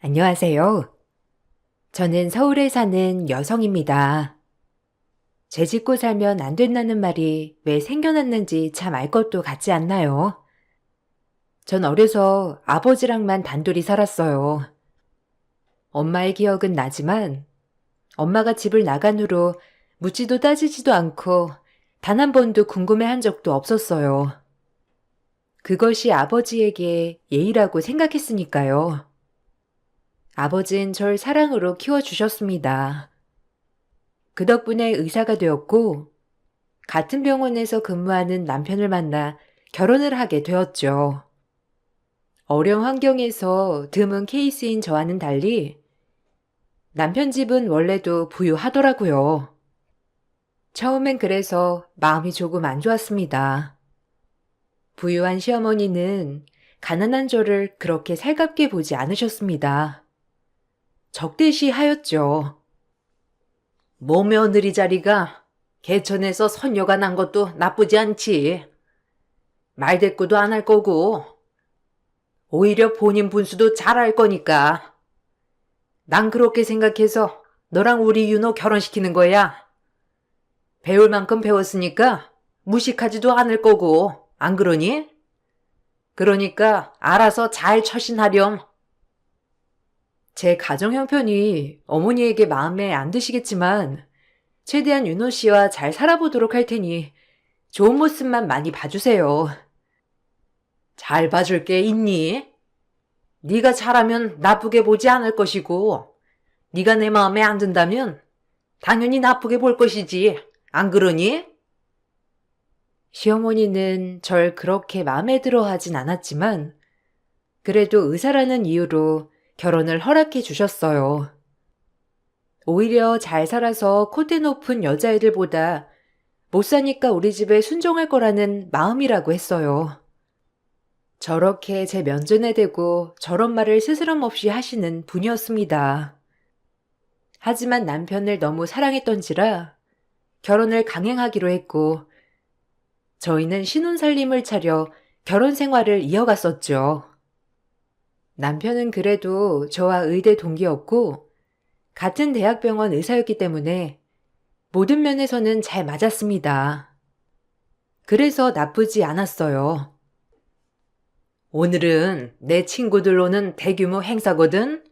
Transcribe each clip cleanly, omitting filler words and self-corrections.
안녕하세요. 저는 서울에 사는 여성입니다. 재 짓고 살면 안 된다는 말이 왜 생겨났는지 참 알 것도 같지 않나요? 전 어려서 아버지랑만 단둘이 살았어요. 엄마의 기억은 나지만 엄마가 집을 나간 후로 묻지도 따지지도 않고 단 한 번도 궁금해한 적도 없었어요. 그것이 아버지에게 예의라고 생각했으니까요. 아버진 절 사랑으로 키워주셨습니다. 그 덕분에 의사가 되었고 같은 병원에서 근무하는 남편을 만나 결혼을 하게 되었죠. 어려운 환경에서 드문 케이스인 저와는 달리 남편 집은 원래도 부유하더라고요. 처음엔 그래서 마음이 조금 안 좋았습니다. 부유한 시어머니는 가난한 저를 그렇게 살갑게 보지 않으셨습니다. 적대시하였죠. 모며느리 자리가 개천에서 선녀가 난 것도 나쁘지 않지. 말대꾸도 안 할 거고 오히려 본인 분수도 잘 알 거니까. 난 그렇게 생각해서 너랑 우리 윤호 결혼시키는 거야. 배울 만큼 배웠으니까 무식하지도 않을 거고, 안 그러니? 그러니까 알아서 잘 처신하렴. 제 가정 형편이 어머니에게 마음에 안 드시겠지만 최대한 윤호 씨와 잘 살아보도록 할 테니 좋은 모습만 많이 봐주세요. 잘 봐줄 게 있니? 네가 잘하면 나쁘게 보지 않을 것이고 네가 내 마음에 안 든다면 당연히 나쁘게 볼 것이지. 안 그러니? 시어머니는 절 그렇게 마음에 들어 하진 않았지만 그래도 의사라는 이유로 결혼을 허락해 주셨어요. 오히려 잘 살아서 콧대 높은 여자애들보다 못 사니까 우리 집에 순종할 거라는 마음이라고 했어요. 저렇게 제 면전에 대고 저런 말을 스스럼 없이 하시는 분이었습니다. 하지만 남편을 너무 사랑했던지라 결혼을 강행하기로 했고 저희는 신혼살림을 차려 결혼 생활을 이어갔었죠. 남편은 그래도 저와 의대 동기였고 같은 대학병원 의사였기 때문에 모든 면에서는 잘 맞았습니다. 그래서 나쁘지 않았어요. 오늘은 내 친구들로는 대규모 행사거든?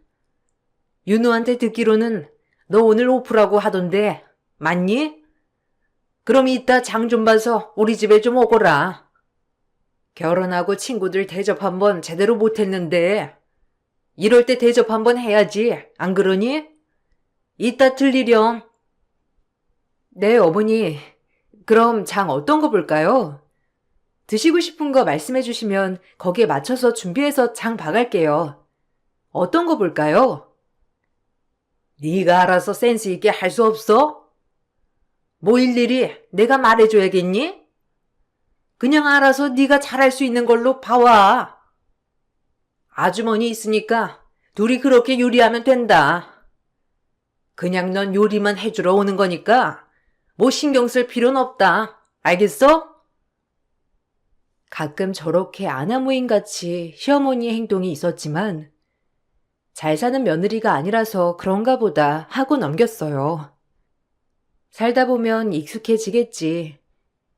윤우한테 듣기로는 너 오늘 오프라고 하던데 맞니? 그럼 이따 장 좀 봐서 우리 집에 좀 오거라. 결혼하고 친구들 대접 한번 제대로 못했는데 이럴 때 대접 한번 해야지. 안 그러니? 이따 들리렴. 네, 어머니. 그럼 장 어떤 거 볼까요? 드시고 싶은 거 말씀해 주시면 거기에 맞춰서 준비해서 장 봐갈게요. 어떤 거 볼까요? 네가 알아서 센스 있게 할 수 없어? 뭐 일일이 내가 말해줘야겠니? 그냥 알아서 네가 잘할 수 있는 걸로 봐와. 아주머니 있으니까 둘이 그렇게 요리하면 된다. 그냥 넌 요리만 해주러 오는 거니까 뭐 신경 쓸 필요는 없다. 알겠어? 가끔 저렇게 아나무인같이 시어머니의 행동이 있었지만 잘 사는 며느리가 아니라서 그런가 보다 하고 넘겼어요. 살다 보면 익숙해지겠지.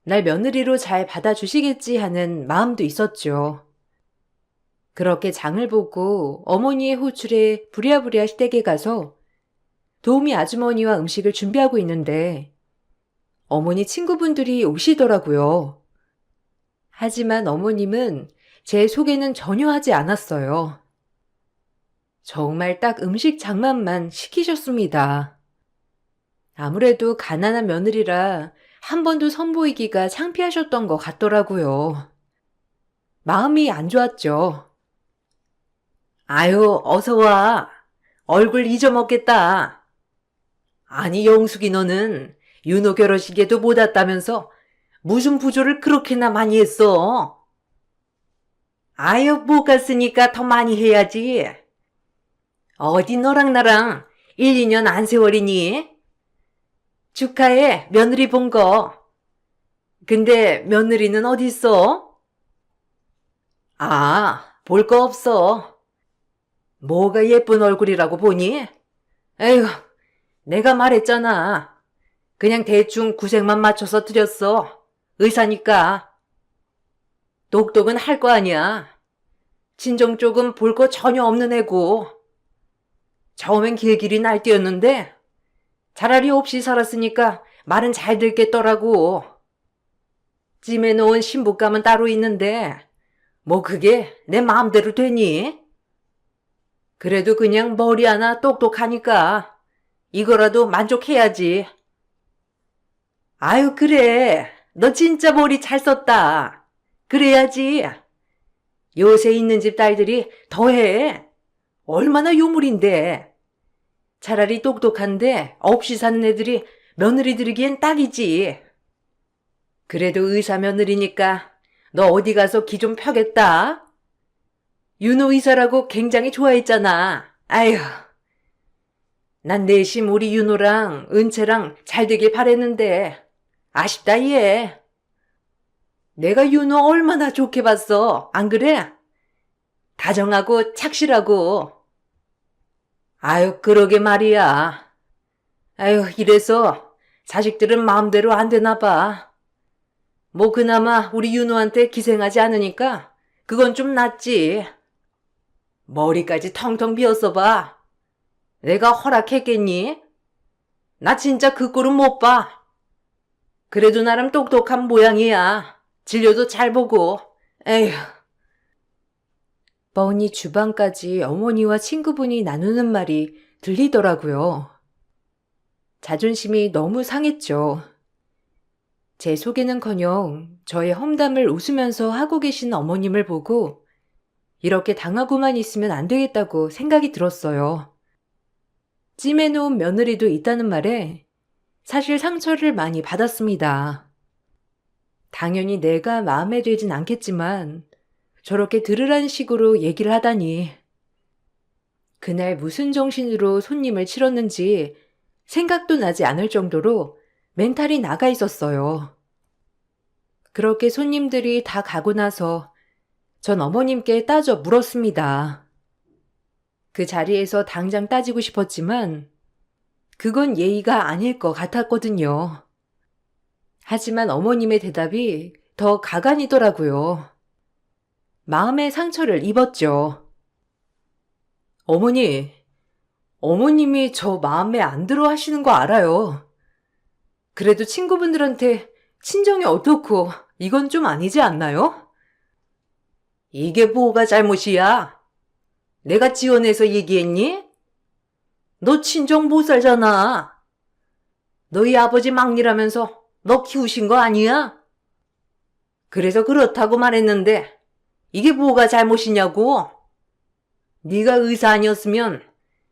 날 며느리로 잘 받아주시겠지 하는 마음도 있었죠. 그렇게 장을 보고 어머니의 호출에 부랴부랴 시댁에 가서 도우미 아주머니와 음식을 준비하고 있는데 어머니 친구분들이 오시더라고요. 하지만 어머님은 제 소개는 전혀 하지 않았어요. 정말 딱 음식 장만만 시키셨습니다. 아무래도 가난한 며느리라 한 번도 선보이기가 창피하셨던 것 같더라고요. 마음이 안 좋았죠. 아유, 어서 와. 얼굴 잊어먹겠다. 아니, 영숙이 너는 윤호 결혼식에도 못 왔다면서 무슨 부조를 그렇게나 많이 했어? 아유, 못 갔으니까 더 많이 해야지. 어디 너랑 나랑 1, 2년 안 세월이니? 축하해, 며느리 본 거. 근데 며느리는 어디 있어? 아, 볼 거 없어. 뭐가 예쁜 얼굴이라고 보니? 에휴, 내가 말했잖아. 그냥 대충 구색만 맞춰서 드렸어. 의사니까. 똑똑은 할 거 아니야. 친정 쪽은 볼 거 전혀 없는 애고. 처음엔 길길이 날뛰었는데 차라리 없이 살았으니까 말은 잘 듣겠더라고. 찜해놓은 신부감은 따로 있는데 뭐 그게 내 마음대로 되니? 그래도 그냥 머리 하나 똑똑하니까 이거라도 만족해야지. 아유, 그래. 너 진짜 머리 잘 썼다. 그래야지. 요새 있는 집 딸들이 더해. 얼마나 요물인데. 차라리 똑똑한데 없이 사는 애들이 며느리 들이기엔 딱이지. 그래도 의사 며느리니까 너 어디 가서 기 좀 펴겠다. 윤호 의사라고 굉장히 좋아했잖아. 아휴. 난 내심 우리 윤호랑 은채랑 잘 되길 바랬는데 아쉽다 얘. 내가 윤호 얼마나 좋게 봤어. 안 그래? 다정하고 착실하고. 아유, 그러게 말이야. 아유, 이래서 자식들은 마음대로 안 되나 봐. 뭐 그나마 우리 윤호한테 기생하지 않으니까 그건 좀 낫지. 머리까지 텅텅 비었어 봐. 내가 허락했겠니? 나 진짜 그 꼴은 못 봐. 그래도 나름 똑똑한 모양이야. 진료도 잘 보고. 에휴. 뻔히 주방까지 어머니와 친구분이 나누는 말이 들리더라고요. 자존심이 너무 상했죠. 제 소개는커녕 저의 험담을 웃으면서 하고 계신 어머님을 보고 이렇게 당하고만 있으면 안 되겠다고 생각이 들었어요. 찜해놓은 며느리도 있다는 말에 사실 상처를 많이 받았습니다. 당연히 내가 마음에 들진 않겠지만 저렇게 들으란 식으로 얘기를 하다니. 그날 무슨 정신으로 손님을 치렀는지 생각도 나지 않을 정도로 멘탈이 나가 있었어요. 그렇게 손님들이 다 가고 나서 전 어머님께 따져 물었습니다. 그 자리에서 당장 따지고 싶었지만 그건 예의가 아닐 것 같았거든요. 하지만 어머님의 대답이 더 가관이더라고요. 마음의 상처를 입었죠. 어머님이 저 마음에 안 들어 하시는 거 알아요. 그래도 친구분들한테 친정이 어떻고 이건 좀 아니지 않나요? 이게 뭐가 잘못이야? 내가 지원해서 얘기했니? 너 친정 못 살잖아. 너희 아버지 막리라면서 너 키우신 거 아니야? 그래서 그렇다고 말했는데 이게 뭐가 잘못이냐고? 네가 의사 아니었으면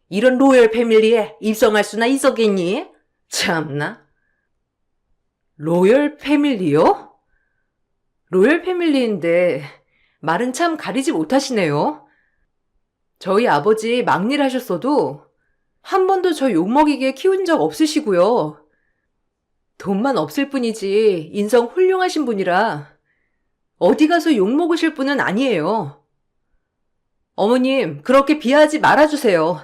이런 로열 패밀리에 입성할 수나 있었겠니? 참나. 로열 패밀리요? 로열 패밀리인데 말은 참 가리지 못하시네요. 저희 아버지 막일 하셨어도 한 번도 저 욕먹이게 키운 적 없으시고요. 돈만 없을 뿐이지 인성 훌륭하신 분이라 어디 가서 욕먹으실 분은 아니에요. 어머님, 그렇게 비하하지 말아주세요.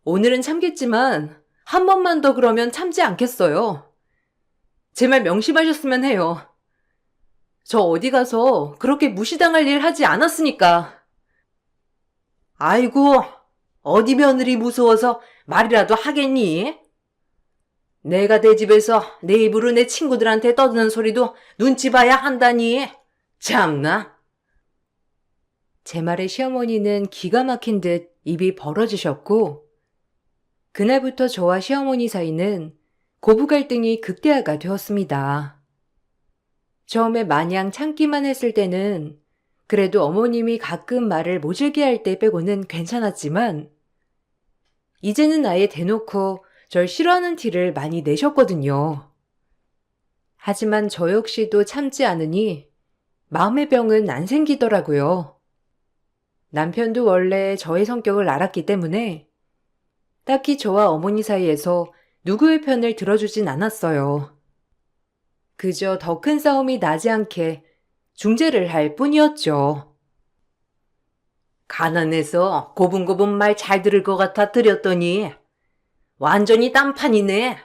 오늘은 참겠지만 한 번만 더 그러면 참지 않겠어요. 제 말 명심하셨으면 해요. 저 어디 가서 그렇게 무시당할 일 하지 않았으니까. 아이고, 어디 며느리 무서워서 말이라도 하겠니? 내가 내 집에서 내 입으로 내 친구들한테 떠드는 소리도 눈치 봐야 한다니. 참나. 제 말에 시어머니는 기가 막힌 듯 입이 벌어지셨고 그날부터 저와 시어머니 사이는 고부 갈등이 극대화가 되었습니다. 처음에 마냥 참기만 했을 때는 그래도 어머님이 가끔 말을 모질게 할 때 빼고는 괜찮았지만 이제는 아예 대놓고 절 싫어하는 티를 많이 내셨거든요. 하지만 저 역시도 참지 않으니 마음의 병은 안 생기더라고요. 남편도 원래 저의 성격을 알았기 때문에 딱히 저와 어머니 사이에서 누구의 편을 들어주진 않았어요. 그저 더 큰 싸움이 나지 않게 중재를 할 뿐이었죠. 가난해서 고분고분 말 잘 들을 것 같아 드렸더니 완전히 딴판이네.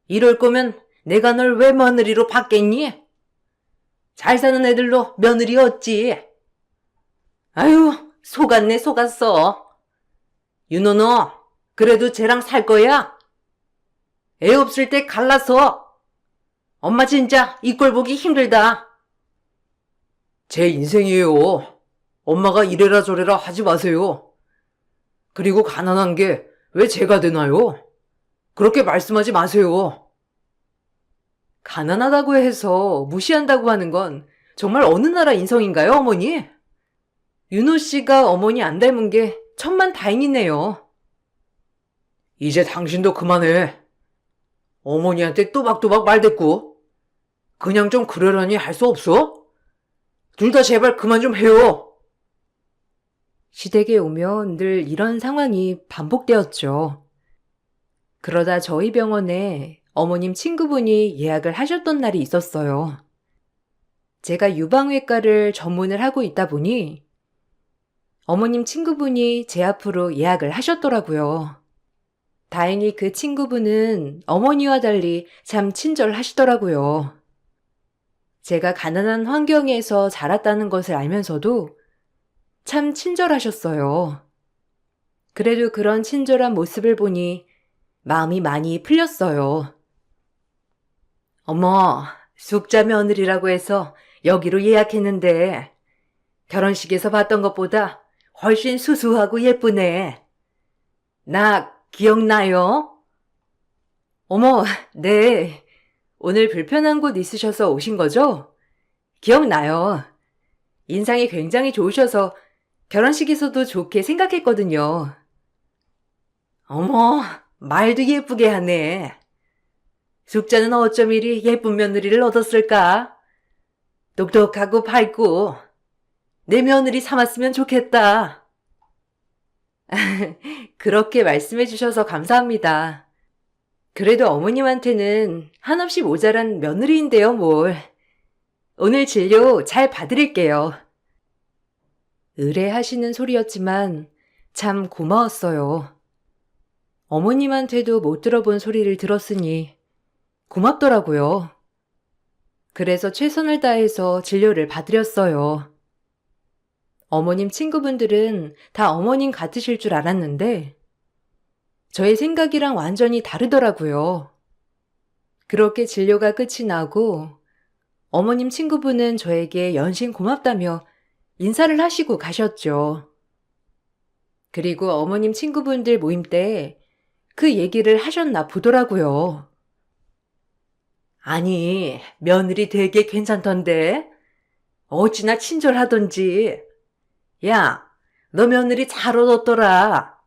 이럴 거면 내가 널 왜 며느리로 받겠니? 잘 사는 애들로 며느리 얻지. 아유, 속았네, 속았어. 윤호 너 그래도 쟤랑 살 거야? 애 없을 때 갈라서. 엄마 진짜 이 꼴 보기 힘들다. 제 인생이에요. 엄마가 이래라 저래라 하지 마세요. 그리고 가난한 게 왜 제가 되나요? 그렇게 말씀하지 마세요. 가난하다고 해서 무시한다고 하는 건 정말 어느 나라 인성인가요, 어머니? 윤호 씨가 어머니 안 닮은 게 천만다행이네요. 이제 당신도 그만해. 어머니한테 또박또박 말댔고 그냥 좀 그러려니 할 수 없어? 둘 다 제발 그만 좀 해요. 시댁에 오면 늘 이런 상황이 반복되었죠. 그러다 저희 병원에 어머님 친구분이 예약을 하셨던 날이 있었어요. 제가 유방외과를 전문을 하고 있다 보니 어머님 친구분이 제 앞으로 예약을 하셨더라고요. 다행히 그 친구분은 어머니와 달리 참 친절하시더라고요. 제가 가난한 환경에서 자랐다는 것을 알면서도 참 친절하셨어요. 그래도 그런 친절한 모습을 보니 마음이 많이 풀렸어요. 어머, 숙자 며느리라고 해서 여기로 예약했는데 결혼식에서 봤던 것보다 훨씬 수수하고 예쁘네. 나 기억나요? 어머, 네. 오늘 불편한 곳 있으셔서 오신 거죠? 기억나요. 인상이 굉장히 좋으셔서 결혼식에서도 좋게 생각했거든요. 어머, 말도 예쁘게 하네. 숙자는 어쩜 이리 예쁜 며느리를 얻었을까? 똑똑하고 밝고 내 며느리 삼았으면 좋겠다. 그렇게 말씀해 주셔서 감사합니다. 그래도 어머님한테는 한없이 모자란 며느리인데요, 뭘. 오늘 진료 잘 봐드릴게요. 의뢰하시는 소리였지만 참 고마웠어요. 어머님한테도 못 들어본 소리를 들었으니 고맙더라고요. 그래서 최선을 다해서 진료를 봐드렸어요. 어머님 친구분들은 다 어머님 같으실 줄 알았는데 저의 생각이랑 완전히 다르더라고요. 그렇게 진료가 끝이 나고 어머님 친구분은 저에게 연신 고맙다며 인사를 하시고 가셨죠. 그리고 어머님 친구분들 모임 때 그 얘기를 하셨나 보더라고요. 아니, 며느리 되게 괜찮던데? 어찌나 친절하던지. 야, 너 며느리 잘 얻었더라.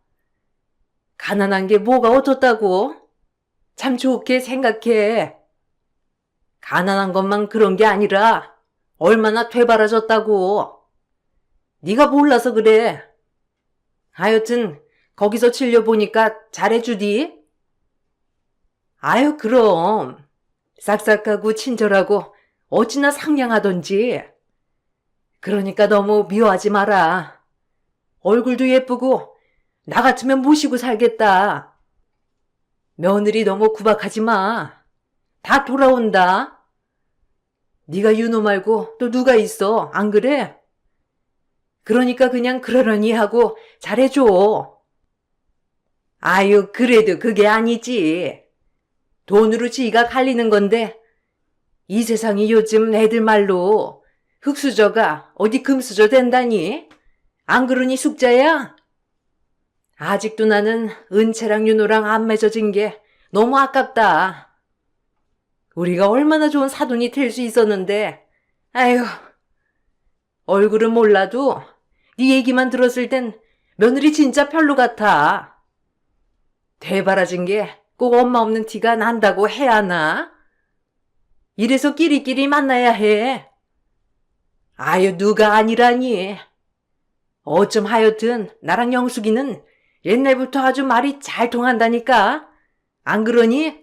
가난한 게 뭐가 어떻다고? 참 좋게 생각해. 가난한 것만 그런 게 아니라 얼마나 되바라졌다고. 네가 몰라서 그래. 하여튼 거기서 진료 보니까 잘해주디? 아유, 그럼. 싹싹하고 친절하고 어찌나 상냥하던지. 그러니까 너무 미워하지 마라. 얼굴도 예쁘고 나 같으면 모시고 살겠다. 며느리 너무 구박하지 마. 다 돌아온다. 네가 윤호 말고 또 누가 있어, 안 그래? 그러니까 그냥 그러려니 하고 잘해줘. 아유, 그래도 그게 아니지. 돈으로 지가 갈리는 건데 이 세상이 요즘 애들 말로 흙수저가 어디 금수저 된다니? 안 그러니 숙자야? 아직도 나는 은채랑 윤호랑 안 맺어진 게 너무 아깝다. 우리가 얼마나 좋은 사돈이 될 수 있었는데, 아휴, 얼굴은 몰라도 네 얘기만 들었을 땐 며느리 진짜 별로 같아. 되바라진 게 꼭 엄마 없는 티가 난다고 해야 하나? 이래서 끼리끼리 만나야 해. 아유, 누가 아니라니. 어쩜 하여튼 나랑 영숙이는 옛날부터 아주 말이 잘 통한다니까. 안 그러니?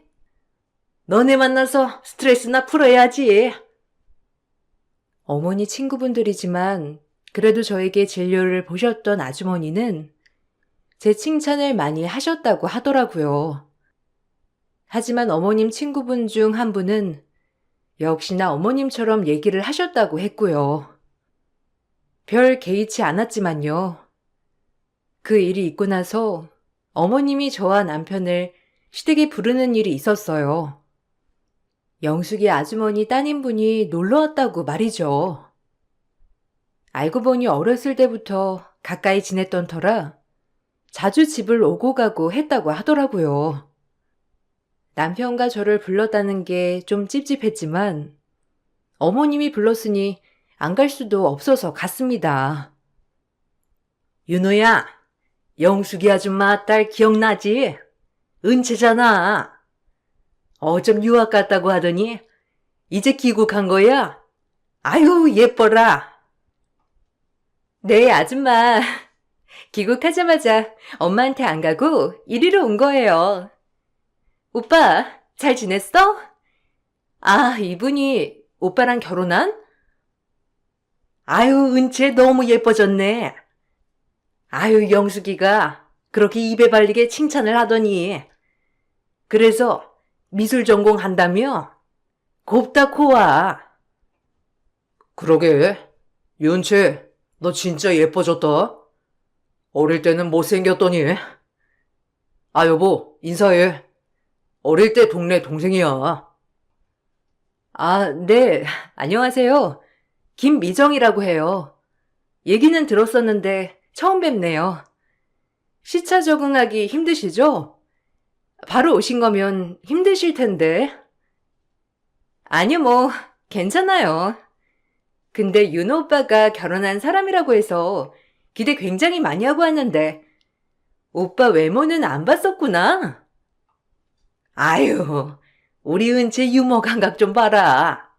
너네 만나서 스트레스나 풀어야지. 어머니 친구분들이지만 그래도 저에게 진료를 보셨던 아주머니는 제 칭찬을 많이 하셨다고 하더라고요. 하지만 어머님 친구분 중 한 분은 역시나 어머님처럼 얘기를 하셨다고 했고요. 별 개의치 않았지만요. 그 일이 있고 나서 어머님이 저와 남편을 시댁에 부르는 일이 있었어요. 영숙이 아주머니 따님분이 놀러 왔다고 말이죠. 알고 보니 어렸을 때부터 가까이 지냈던 터라 자주 집을 오고 가고 했다고 하더라고요. 남편과 저를 불렀다는 게 좀 찝찝했지만 어머님이 불렀으니 안 갈 수도 없어서 갔습니다. 윤호야, 영숙이 아줌마 딸 기억나지? 은채잖아. 어쩜 유학 갔다고 하더니 이제 귀국한 거야? 아유, 예뻐라. 네, 아줌마. 귀국하자마자 엄마한테 안 가고 이리로 온 거예요. 오빠, 잘 지냈어? 아, 이분이 오빠랑 결혼한? 아유, 은채 너무 예뻐졌네. 아유, 영숙이가 그렇게 입에 발리게 칭찬을 하더니. 그래서 미술 전공한다며? 곱다 코와. 그러게, 윤채, 너 진짜 예뻐졌다. 어릴 때는 못생겼더니. 아, 여보, 인사해. 어릴 때 동네 동생이야. 아, 네, 안녕하세요. 김미정이라고 해요. 얘기는 들었었는데 처음 뵙네요. 시차 적응하기 힘드시죠? 바로 오신 거면 힘드실 텐데. 아니요, 뭐, 괜찮아요. 근데 윤호 오빠가 결혼한 사람이라고 해서 기대 굉장히 많이 하고 왔는데, 오빠 외모는 안 봤었구나. 아유, 우리 은채 유머 감각 좀 봐라.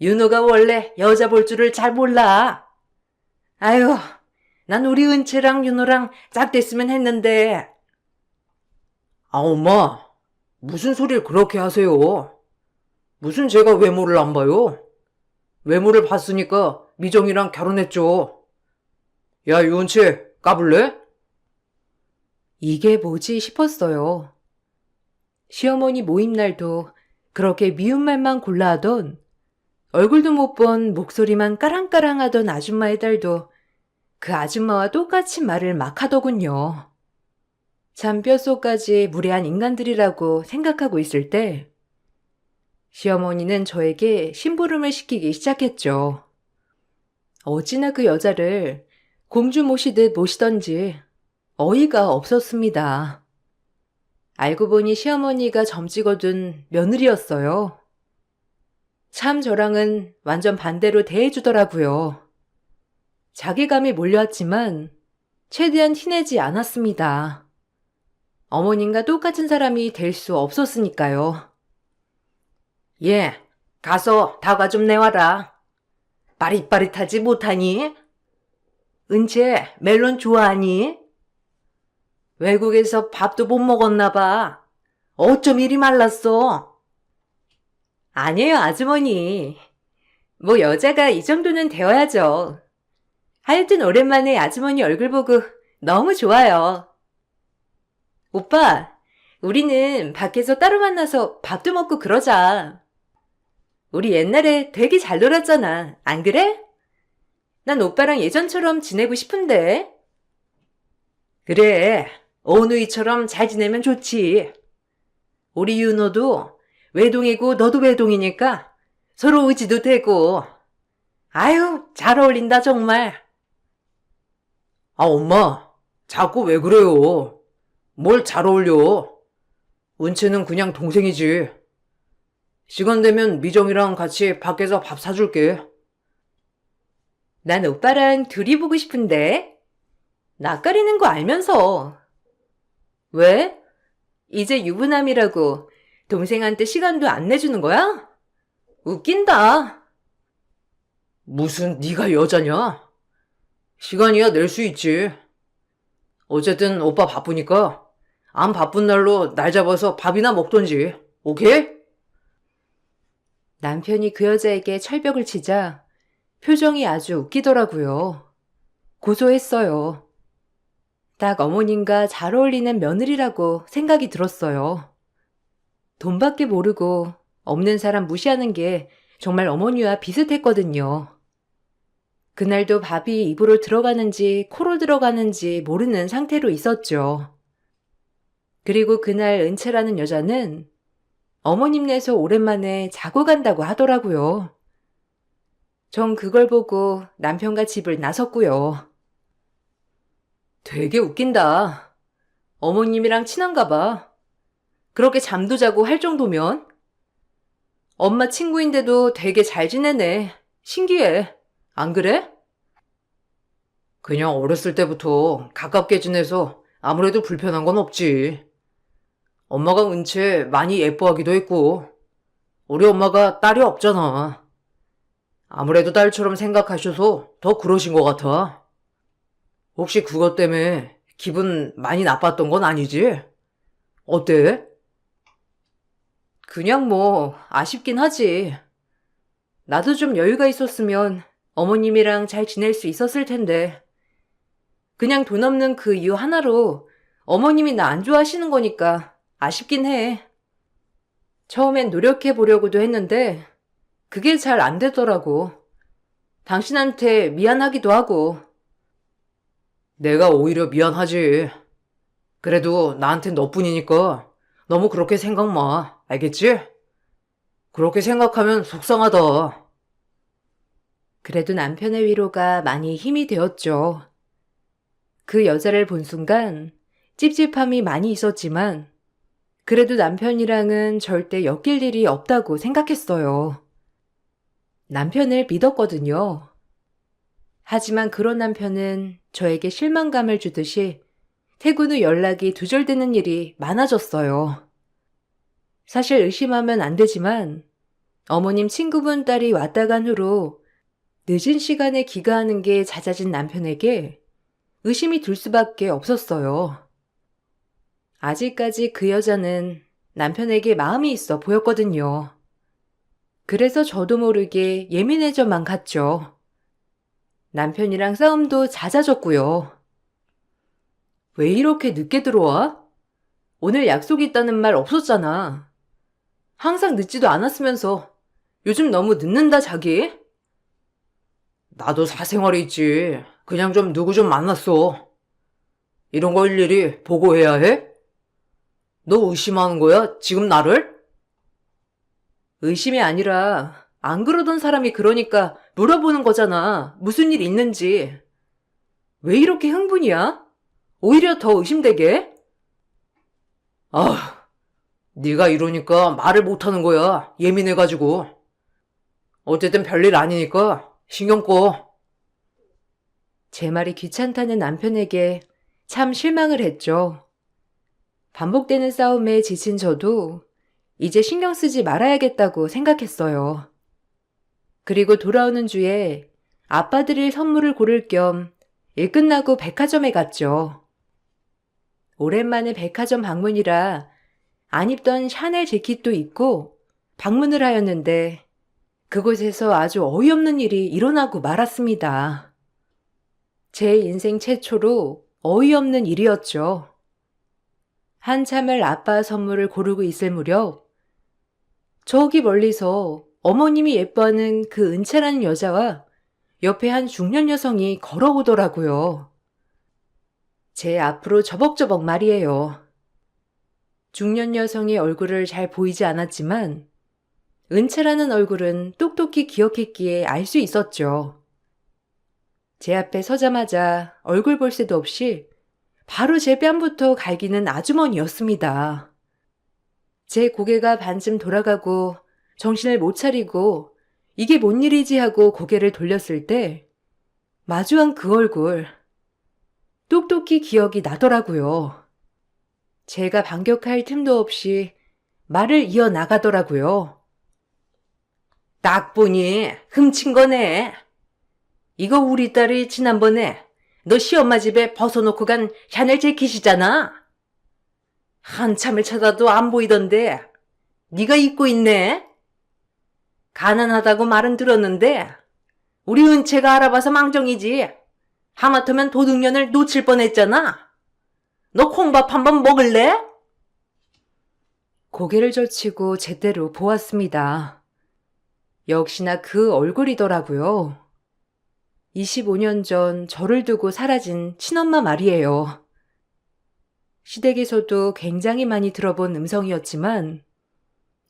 윤호가 원래 여자 볼 줄을 잘 몰라. 아유, 난 우리 은채랑 윤호랑 짝됐으면 했는데. 아, 엄마, 무슨 소리를 그렇게 하세요? 무슨 제가 외모를 안 봐요? 외모를 봤으니까 미정이랑 결혼했죠. 야, 윤채, 까불래? 이게 뭐지 싶었어요. 시어머니 모임 날도 그렇게 미운 말만 골라 하던, 얼굴도 못 본 목소리만 까랑까랑 하던 아줌마의 딸도 그 아줌마와 똑같이 말을 막 하더군요. 참 뼛속까지 무례한 인간들이라고 생각하고 있을 때 시어머니는 저에게 심부름을 시키기 시작했죠. 어찌나 그 여자를 공주 모시듯 모시던지 어이가 없었습니다. 알고 보니 시어머니가 점찍어둔 며느리였어요. 참 저랑은 완전 반대로 대해주더라고요. 자괴감이 몰려왔지만 최대한 티내지 않았습니다. 어머님과 똑같은 사람이 될 수 없었으니까요. 예, 가서 다과 좀 내와라. 빠릿빠릿하지 못하니? 은채, 멜론 좋아하니? 외국에서 밥도 못 먹었나 봐. 어쩜 이리 말랐어? 아니에요, 아주머니. 뭐 여자가 이 정도는 되어야죠. 하여튼 오랜만에 아주머니 얼굴 보고 너무 좋아요. 오빠, 우리는 밖에서 따로 만나서 밥도 먹고 그러자. 우리 옛날에 되게 잘 놀았잖아. 안 그래? 난 오빠랑 예전처럼 지내고 싶은데. 그래, 오누이처럼 잘 지내면 좋지. 우리 윤호도 외동이고 너도 외동이니까 서로 의지도 되고. 아유, 잘 어울린다 정말. 아, 엄마, 자꾸 왜 그래요? 뭘 잘 어울려? 은채는 그냥 동생이지. 시간 되면 미정이랑 같이 밖에서 밥 사줄게. 난 오빠랑 둘이 보고 싶은데. 낯가리는 거 알면서. 왜? 이제 유부남이라고 동생한테 시간도 안 내주는 거야? 웃긴다. 무슨 네가 여자냐? 시간이야 낼 수 있지. 어쨌든 오빠 바쁘니까 안 바쁜 날로 날 잡아서 밥이나 먹던지. 오케이? 남편이 그 여자에게 철벽을 치자 표정이 아주 웃기더라고요. 고소했어요. 딱 어머님과 잘 어울리는 며느리라고 생각이 들었어요. 돈밖에 모르고 없는 사람 무시하는 게 정말 어머니와 비슷했거든요. 그날도 밥이 입으로 들어가는지 코로 들어가는지 모르는 상태로 있었죠. 그리고 그날 은채라는 여자는 어머님네서 오랜만에 자고 간다고 하더라고요. 전 그걸 보고 남편과 집을 나섰고요. 되게 웃긴다. 어머님이랑 친한가 봐. 그렇게 잠도 자고 할 정도면? 엄마 친구인데도 되게 잘 지내네. 신기해. 안 그래? 그냥 어렸을 때부터 가깝게 지내서 아무래도 불편한 건 없지. 엄마가 은채 많이 예뻐하기도 했고, 우리 엄마가 딸이 없잖아. 아무래도 딸처럼 생각하셔서 더 그러신 것 같아. 혹시 그것 때문에 기분 많이 나빴던 건 아니지? 어때? 그냥 뭐 아쉽긴 하지. 나도 좀 여유가 있었으면 어머님이랑 잘 지낼 수 있었을 텐데. 그냥 돈 없는 그 이유 하나로 어머님이 나 안 좋아하시는 거니까 아쉽긴 해. 처음엔 노력해 보려고도 했는데 그게 잘 안 되더라고. 당신한테 미안하기도 하고. 내가 오히려 미안하지. 그래도 나한텐 너뿐이니까 너무 그렇게 생각 마. 알겠지? 그렇게 생각하면 속상하다. 그래도 남편의 위로가 많이 힘이 되었죠. 그 여자를 본 순간 찝찝함이 많이 있었지만 그래도 남편이랑은 절대 엮일 일이 없다고 생각했어요. 남편을 믿었거든요. 하지만 그런 남편은 저에게 실망감을 주듯이 퇴근 후 연락이 두절되는 일이 많아졌어요. 사실 의심하면 안 되지만 어머님 친구분 딸이 왔다 간 후로 늦은 시간에 귀가하는 게 잦아진 남편에게 의심이 들 수밖에 없었어요. 아직까지 그 여자는 남편에게 마음이 있어 보였거든요. 그래서 저도 모르게 예민해져만 갔죠. 남편이랑 싸움도 잦아졌고요. 왜 이렇게 늦게 들어와? 오늘 약속이 있다는 말 없었잖아. 항상 늦지도 않았으면서 요즘 너무 늦는다 자기? 나도 사생활이 있지. 그냥 좀 누구 좀 만났어. 이런 거 일일이 보고해야 해? 너 의심하는 거야? 지금 나를? 의심이 아니라 안 그러던 사람이 그러니까 물어보는 거잖아. 무슨 일 있는지. 왜 이렇게 흥분이야? 오히려 더 의심되게? 아, 네가 이러니까 말을 못하는 거야. 예민해가지고. 어쨌든 별일 아니니까 신경 꺼. 제 말이 귀찮다는 남편에게 참 실망을 했죠. 반복되는 싸움에 지친 저도 이제 신경 쓰지 말아야겠다고 생각했어요. 그리고 돌아오는 주에 아빠 드릴 선물을 고를 겸 일 끝나고 백화점에 갔죠. 오랜만에 백화점 방문이라 안 입던 샤넬 재킷도 입고 방문을 하였는데 그곳에서 아주 어이없는 일이 일어나고 말았습니다. 제 인생 최초로 어이없는 일이었죠. 한참을 아빠 선물을 고르고 있을 무렵 저기 멀리서 어머님이 예뻐하는 그 은채라는 여자와 옆에 한 중년 여성이 걸어오더라고요. 제 앞으로 저벅저벅 말이에요. 중년 여성의 얼굴을 잘 보이지 않았지만 은채라는 얼굴은 똑똑히 기억했기에 알 수 있었죠. 제 앞에 서자마자 얼굴 볼 새도 없이 바로 제 뺨부터 갈기는 아주머니였습니다. 제 고개가 반쯤 돌아가고 정신을 못 차리고 이게 뭔 일이지 하고 고개를 돌렸을 때 마주한 그 얼굴 똑똑히 기억이 나더라고요. 제가 반격할 틈도 없이 말을 이어나가더라고요. 딱 보니 훔친 거네. 이거 우리 딸이 지난번에 너 시엄마 집에 벗어놓고 간 샤넬 재킷이잖아. 한참을 찾아도 안 보이던데 네가 입고 있네. 가난하다고 말은 들었는데 우리 은채가 알아봐서 망정이지. 하마터면 도둑년을 놓칠 뻔했잖아. 너 콩밥 한번 먹을래? 고개를 젖히고 제대로 보았습니다. 역시나 그 얼굴이더라고요. 25년 전 저를 두고 사라진 친엄마 말이에요. 시댁에서도 굉장히 많이 들어본 음성이었지만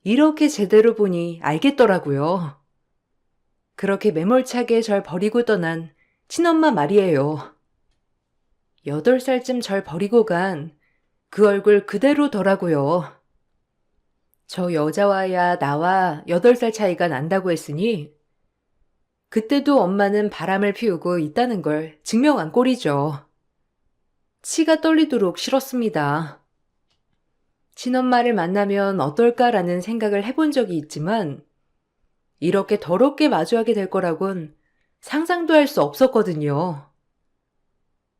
이렇게 제대로 보니 알겠더라고요. 그렇게 매몰차게 절 버리고 떠난 친엄마 말이에요. 8살쯤 절 버리고 간 그 얼굴 그대로더라고요. 저 여자와야 나와 8살 차이가 난다고 했으니 그때도 엄마는 바람을 피우고 있다는 걸 증명한 꼴이죠. 치가 떨리도록 싫었습니다. 친엄마를 만나면 어떨까라는 생각을 해본 적이 있지만 이렇게 더럽게 마주하게 될 거라곤 상상도 할 수 없었거든요.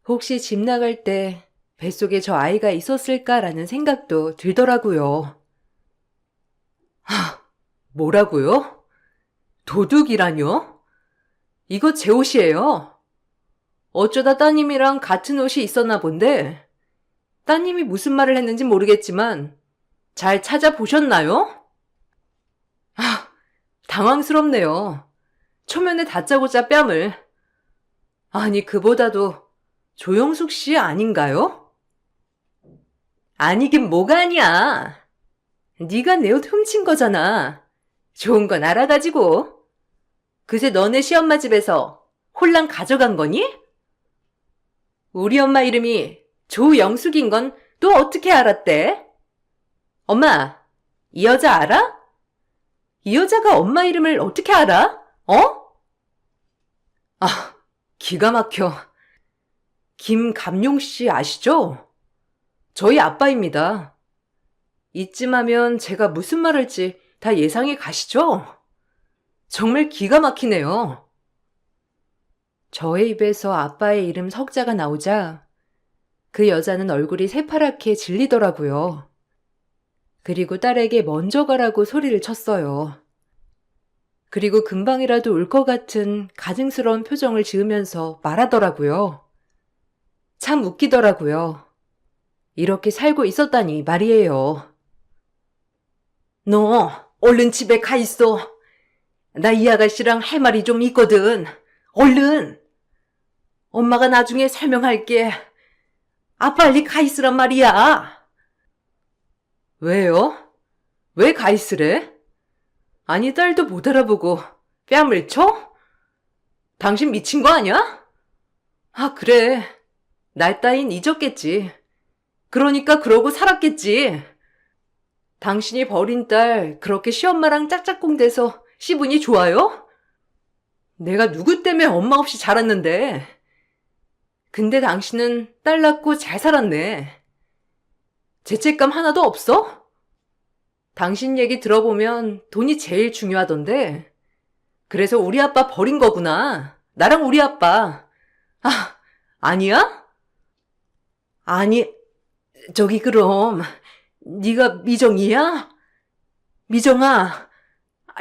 혹시 집 나갈 때 뱃속에 저 아이가 있었을까라는 생각도 들더라고요. 뭐라고요? 도둑이라뇨? 이거 제 옷이에요. 어쩌다 따님이랑 같은 옷이 있었나 본데 따님이 무슨 말을 했는지 모르겠지만 잘 찾아보셨나요? 당황스럽네요. 초면에 다짜고짜 뺨을. 아니 그보다도 조영숙 씨 아닌가요? 아니긴 뭐가 아니야. 네가 내 옷 훔친 거잖아. 좋은 건 알아가지고. 그새 너네 시엄마 집에서 홀랑 가져간 거니? 우리 엄마 이름이 조영숙인 건 또 어떻게 알았대? 엄마, 이 여자 알아? 이 여자가 엄마 이름을 어떻게 알아? 기가 막혀. 김감용 씨 아시죠? 저희 아빠입니다. 이쯤 하면 제가 무슨 말 할지 다 예상이 가시죠? 정말 기가 막히네요. 저의 입에서 아빠의 이름 석자가 나오자 그 여자는 얼굴이 새파랗게 질리더라고요. 그리고 딸에게 먼저 가라고 소리를 쳤어요. 그리고 금방이라도 울 것 같은 가증스러운 표정을 지으면서 말하더라고요. 참 웃기더라고요. 이렇게 살고 있었다니 말이에요. 너 얼른 집에 가 있어. 나 이 아가씨랑 할 말이 좀 있거든. 얼른. 엄마가 나중에 설명할게. 빨리 가 있으란 말이야. 왜요? 왜 가 있으래? 아니 딸도 못 알아보고 뺨을 쳐? 당신 미친 거 아니야? 그래. 날 따윈 잊었겠지. 그러니까 그러고 살았겠지. 당신이 버린 딸 그렇게 시엄마랑 짝짝꿍대서 씹으니 좋아요? 내가 누구 때문에 엄마 없이 자랐는데. 근데 당신은 딸 낳고 잘 살았네. 죄책감 하나도 없어? 당신 얘기 들어보면 돈이 제일 중요하던데. 그래서 우리 아빠 버린 거구나. 나랑 우리 아빠. 아니야? 아니, 저기 그럼 네가 미정이야? 미정아,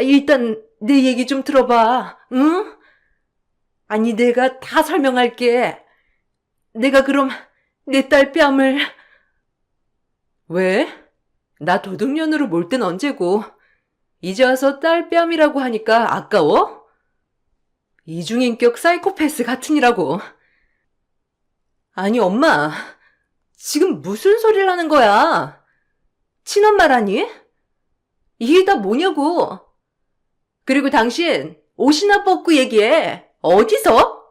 일단 내 얘기 좀 들어봐. 응? 아니 내가 다 설명할게. 내가 그럼 내 딸 뺨을... 왜? 나 도둑년으로 몰 땐 언제고. 이제 와서 딸 뺨이라고 하니까 아까워? 이중인격 사이코패스 같으니라고. 아니 엄마, 지금 무슨 소리를 하는 거야? 친엄마라니? 이게 다 뭐냐고. 그리고 당신 옷이나 벗고 얘기해. 어디서?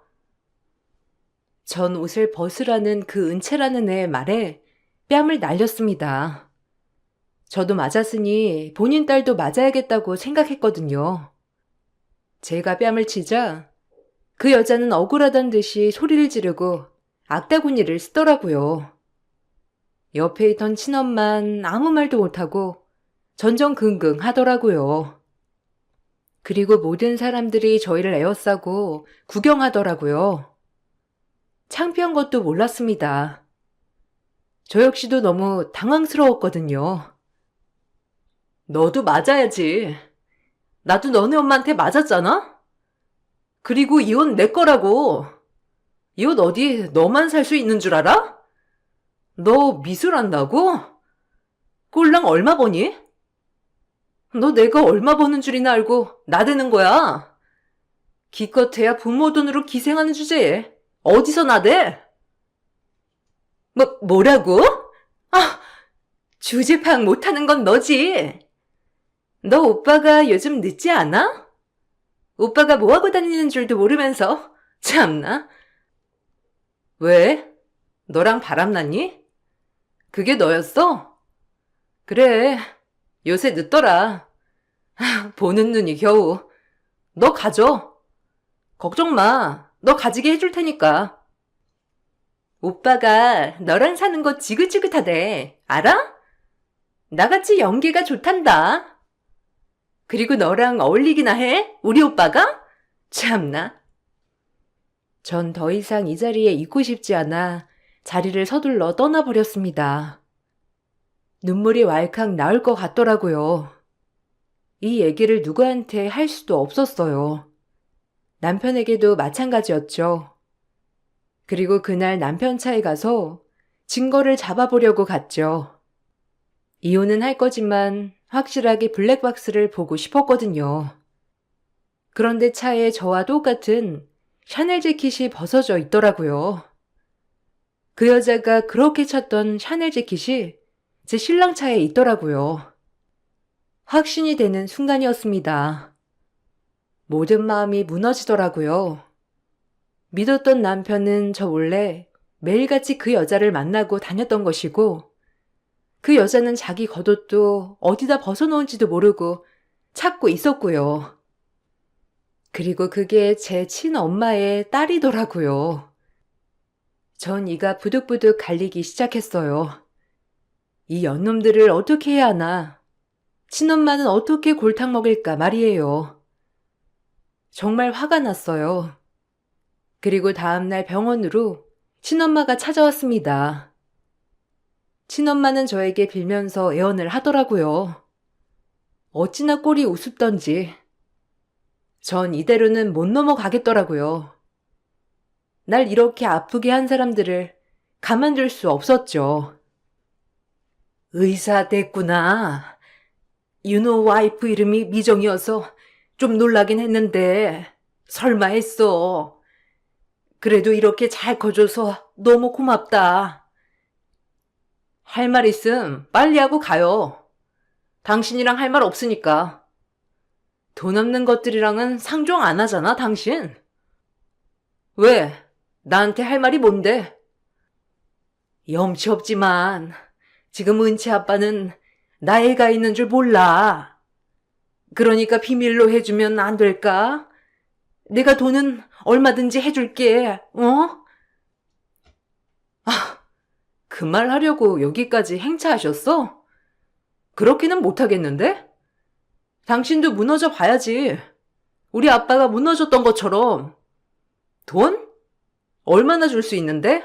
전 옷을 벗으라는 그 은채라는 애의 말에 뺨을 날렸습니다. 저도 맞았으니 본인 딸도 맞아야겠다고 생각했거든요. 제가 뺨을 치자 그 여자는 억울하단 듯이 소리를 지르고 악다구니를 쓰더라고요. 옆에 있던 친엄만 아무 말도 못하고 전전긍긍 하더라고요. 그리고 모든 사람들이 저희를 에워싸고 구경하더라고요. 창피한 것도 몰랐습니다. 저 역시도 너무 당황스러웠거든요. 너도 맞아야지. 나도 너네 엄마한테 맞았잖아? 그리고 이 옷 내 거라고. 이 옷 어디 너만 살 수 있는 줄 알아? 너 미술한다고? 꼴랑 얼마 버니? 너 내가 얼마 버는 줄이나 알고 나대는 거야. 기껏해야 부모 돈으로 기생하는 주제에 어디서 나대? 뭐라고? 아, 주제 파악 못하는 건 너지. 너 오빠가 요즘 늦지 않아? 오빠가 뭐하고 다니는 줄도 모르면서 참나. 왜? 너랑 바람났니? 그게 너였어? 그래, 요새 늦더라. 보는 눈이 겨우. 너 가져. 걱정 마. 너 가지게 해줄 테니까. 오빠가 너랑 사는 거 지긋지긋하대. 알아? 나같이 연기가 좋단다. 그리고 너랑 어울리기나 해? 우리 오빠가? 참나. 전 더 이상 이 자리에 있고 싶지 않아 자리를 서둘러 떠나버렸습니다. 눈물이 왈칵 나올 것 같더라고요. 이 얘기를 누구한테 할 수도 없었어요. 남편에게도 마찬가지였죠. 그리고 그날 남편 차에 가서 증거를 잡아보려고 갔죠. 이혼은 할 거지만 확실하게 블랙박스를 보고 싶었거든요. 그런데 차에 저와 똑같은 샤넬 재킷이 벗어져 있더라고요. 그 여자가 그렇게 찾던 샤넬 재킷이 제 신랑 차에 있더라고요. 확신이 되는 순간이었습니다. 모든 마음이 무너지더라고요. 믿었던 남편은 저 몰래 매일같이 그 여자를 만나고 다녔던 것이고 그 여자는 자기 겉옷도 어디다 벗어놓은지도 모르고 찾고 있었고요. 그리고 그게 제 친엄마의 딸이더라고요. 전 이가 부득부득 갈리기 시작했어요. 이 연놈들을 어떻게 해야 하나? 친엄마는 어떻게 골탕 먹일까 말이에요. 정말 화가 났어요. 그리고 다음날 병원으로 친엄마가 찾아왔습니다. 친엄마는 저에게 빌면서 애원을 하더라고요. 어찌나 꼴이 우습던지. 전 이대로는 못 넘어가겠더라고요. 날 이렇게 아프게 한 사람들을 가만둘 수 없었죠. 의사 됐구나. 윤호 와이프 이름이 미정이어서 좀 놀라긴 했는데 설마 했어. 그래도 이렇게 잘 커줘서 너무 고맙다. 할 말 있음 빨리 하고 가요. 당신이랑 할 말 없으니까. 돈 없는 것들이랑은 상종 안 하잖아, 당신. 왜? 나한테 할 말이 뭔데? 염치 없지만 지금 은채 아빠는 나 애가 있는 줄 몰라. 그러니까 비밀로 해주면 안 될까? 내가 돈은 얼마든지 해줄게, 어? 그 말 하려고 여기까지 행차하셨어? 그렇게는 못하겠는데? 당신도 무너져 봐야지. 우리 아빠가 무너졌던 것처럼. 돈? 얼마나 줄 수 있는데?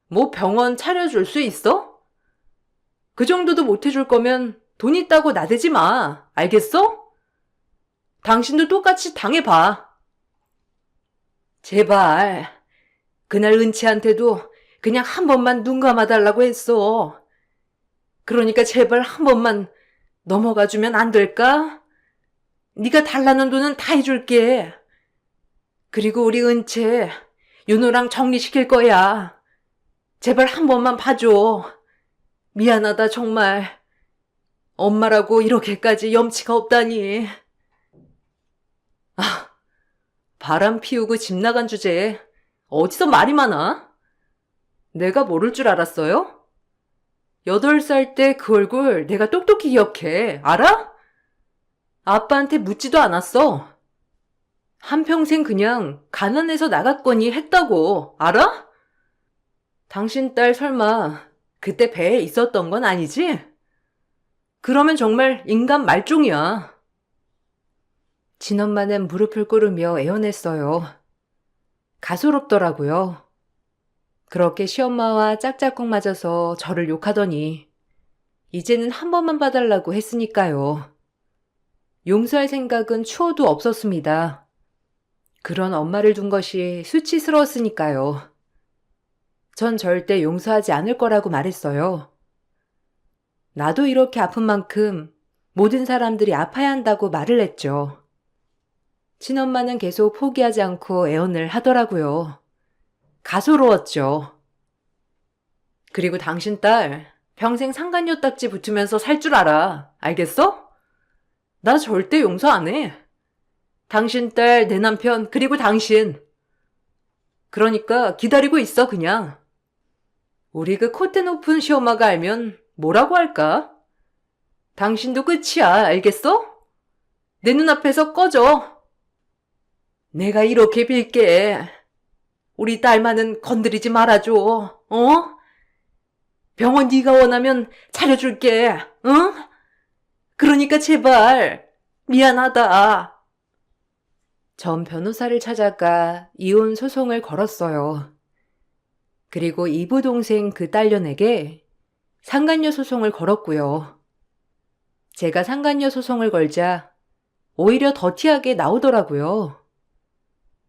뭐 병원 차려줄 수 있어? 그 정도도 못 해줄 거면 돈 있다고 나대지 마. 알겠어? 당신도 똑같이 당해봐. 제발. 그날 은채한테도 그냥 한 번만 눈 감아달라고 했어. 그러니까 제발 한 번만 넘어가주면 안 될까? 네가 달라는 돈은 다 해줄게. 그리고 우리 은채 윤호랑 정리시킬 거야. 제발 한 번만 봐줘. 미안하다 정말. 엄마라고 이렇게까지 염치가 없다니. 바람 피우고 집 나간 주제에 어디서 말이 많아? 내가 모를 줄 알았어요? 8살 때 그 얼굴 내가 똑똑히 기억해. 알아? 아빠한테 묻지도 않았어. 한평생 그냥 가난해서 나갔거니 했다고. 알아? 당신 딸 설마 그때 배에 있었던 건 아니지? 그러면 정말 인간 말종이야. 친엄마는 무릎을 꿇으며 애원했어요. 가소롭더라고요. 그렇게 시엄마와 짝짝꿍 맞아서 저를 욕하더니 이제는 한 번만 봐달라고 했으니까요. 용서할 생각은 추호도 없었습니다. 그런 엄마를 둔 것이 수치스러웠으니까요. 전 절대 용서하지 않을 거라고 말했어요. 나도 이렇게 아픈 만큼 모든 사람들이 아파야 한다고 말을 했죠. 친엄마는 계속 포기하지 않고 애원을 하더라고요. 가소로웠죠. 그리고 당신 딸 평생 상간녀 딱지 붙으면서 살 줄 알아. 알겠어? 나 절대 용서 안 해. 당신 딸, 내 남편, 그리고 당신. 그러니까 기다리고 있어, 그냥. 우리 그 콧대 높은 시엄마가 알면 뭐라고 할까? 당신도 끝이야, 알겠어? 내 눈앞에서 꺼져. 내가 이렇게 빌게. 우리 딸만은 건드리지 말아줘, 어? 병원 네가 원하면 차려줄게, 응? 그러니까 제발, 미안하다. 전 변호사를 찾아가 이혼 소송을 걸었어요. 그리고 이부 동생 그 딸녀에게 상간녀 소송을 걸었고요. 제가 상간녀 소송을 걸자 오히려 더티하게 나오더라고요.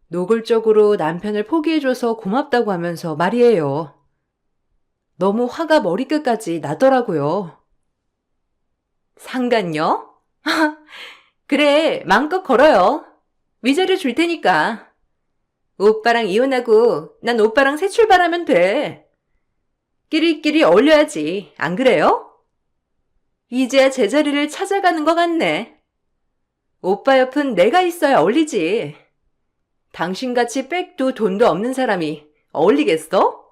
노골적으로 남편을 포기해줘서 고맙다고 하면서 말이에요. 너무 화가 머리끝까지 나더라고요. 상간녀? 그래, 마음껏 걸어요. 위자료 줄 테니까. 오빠랑 이혼하고 난 오빠랑 새 출발하면 돼. 끼리끼리 어울려야지, 안 그래요? 이제야 제자리를 찾아가는 것 같네. 오빠 옆은 내가 있어야 어울리지. 당신같이 백도 돈도 없는 사람이 어울리겠어?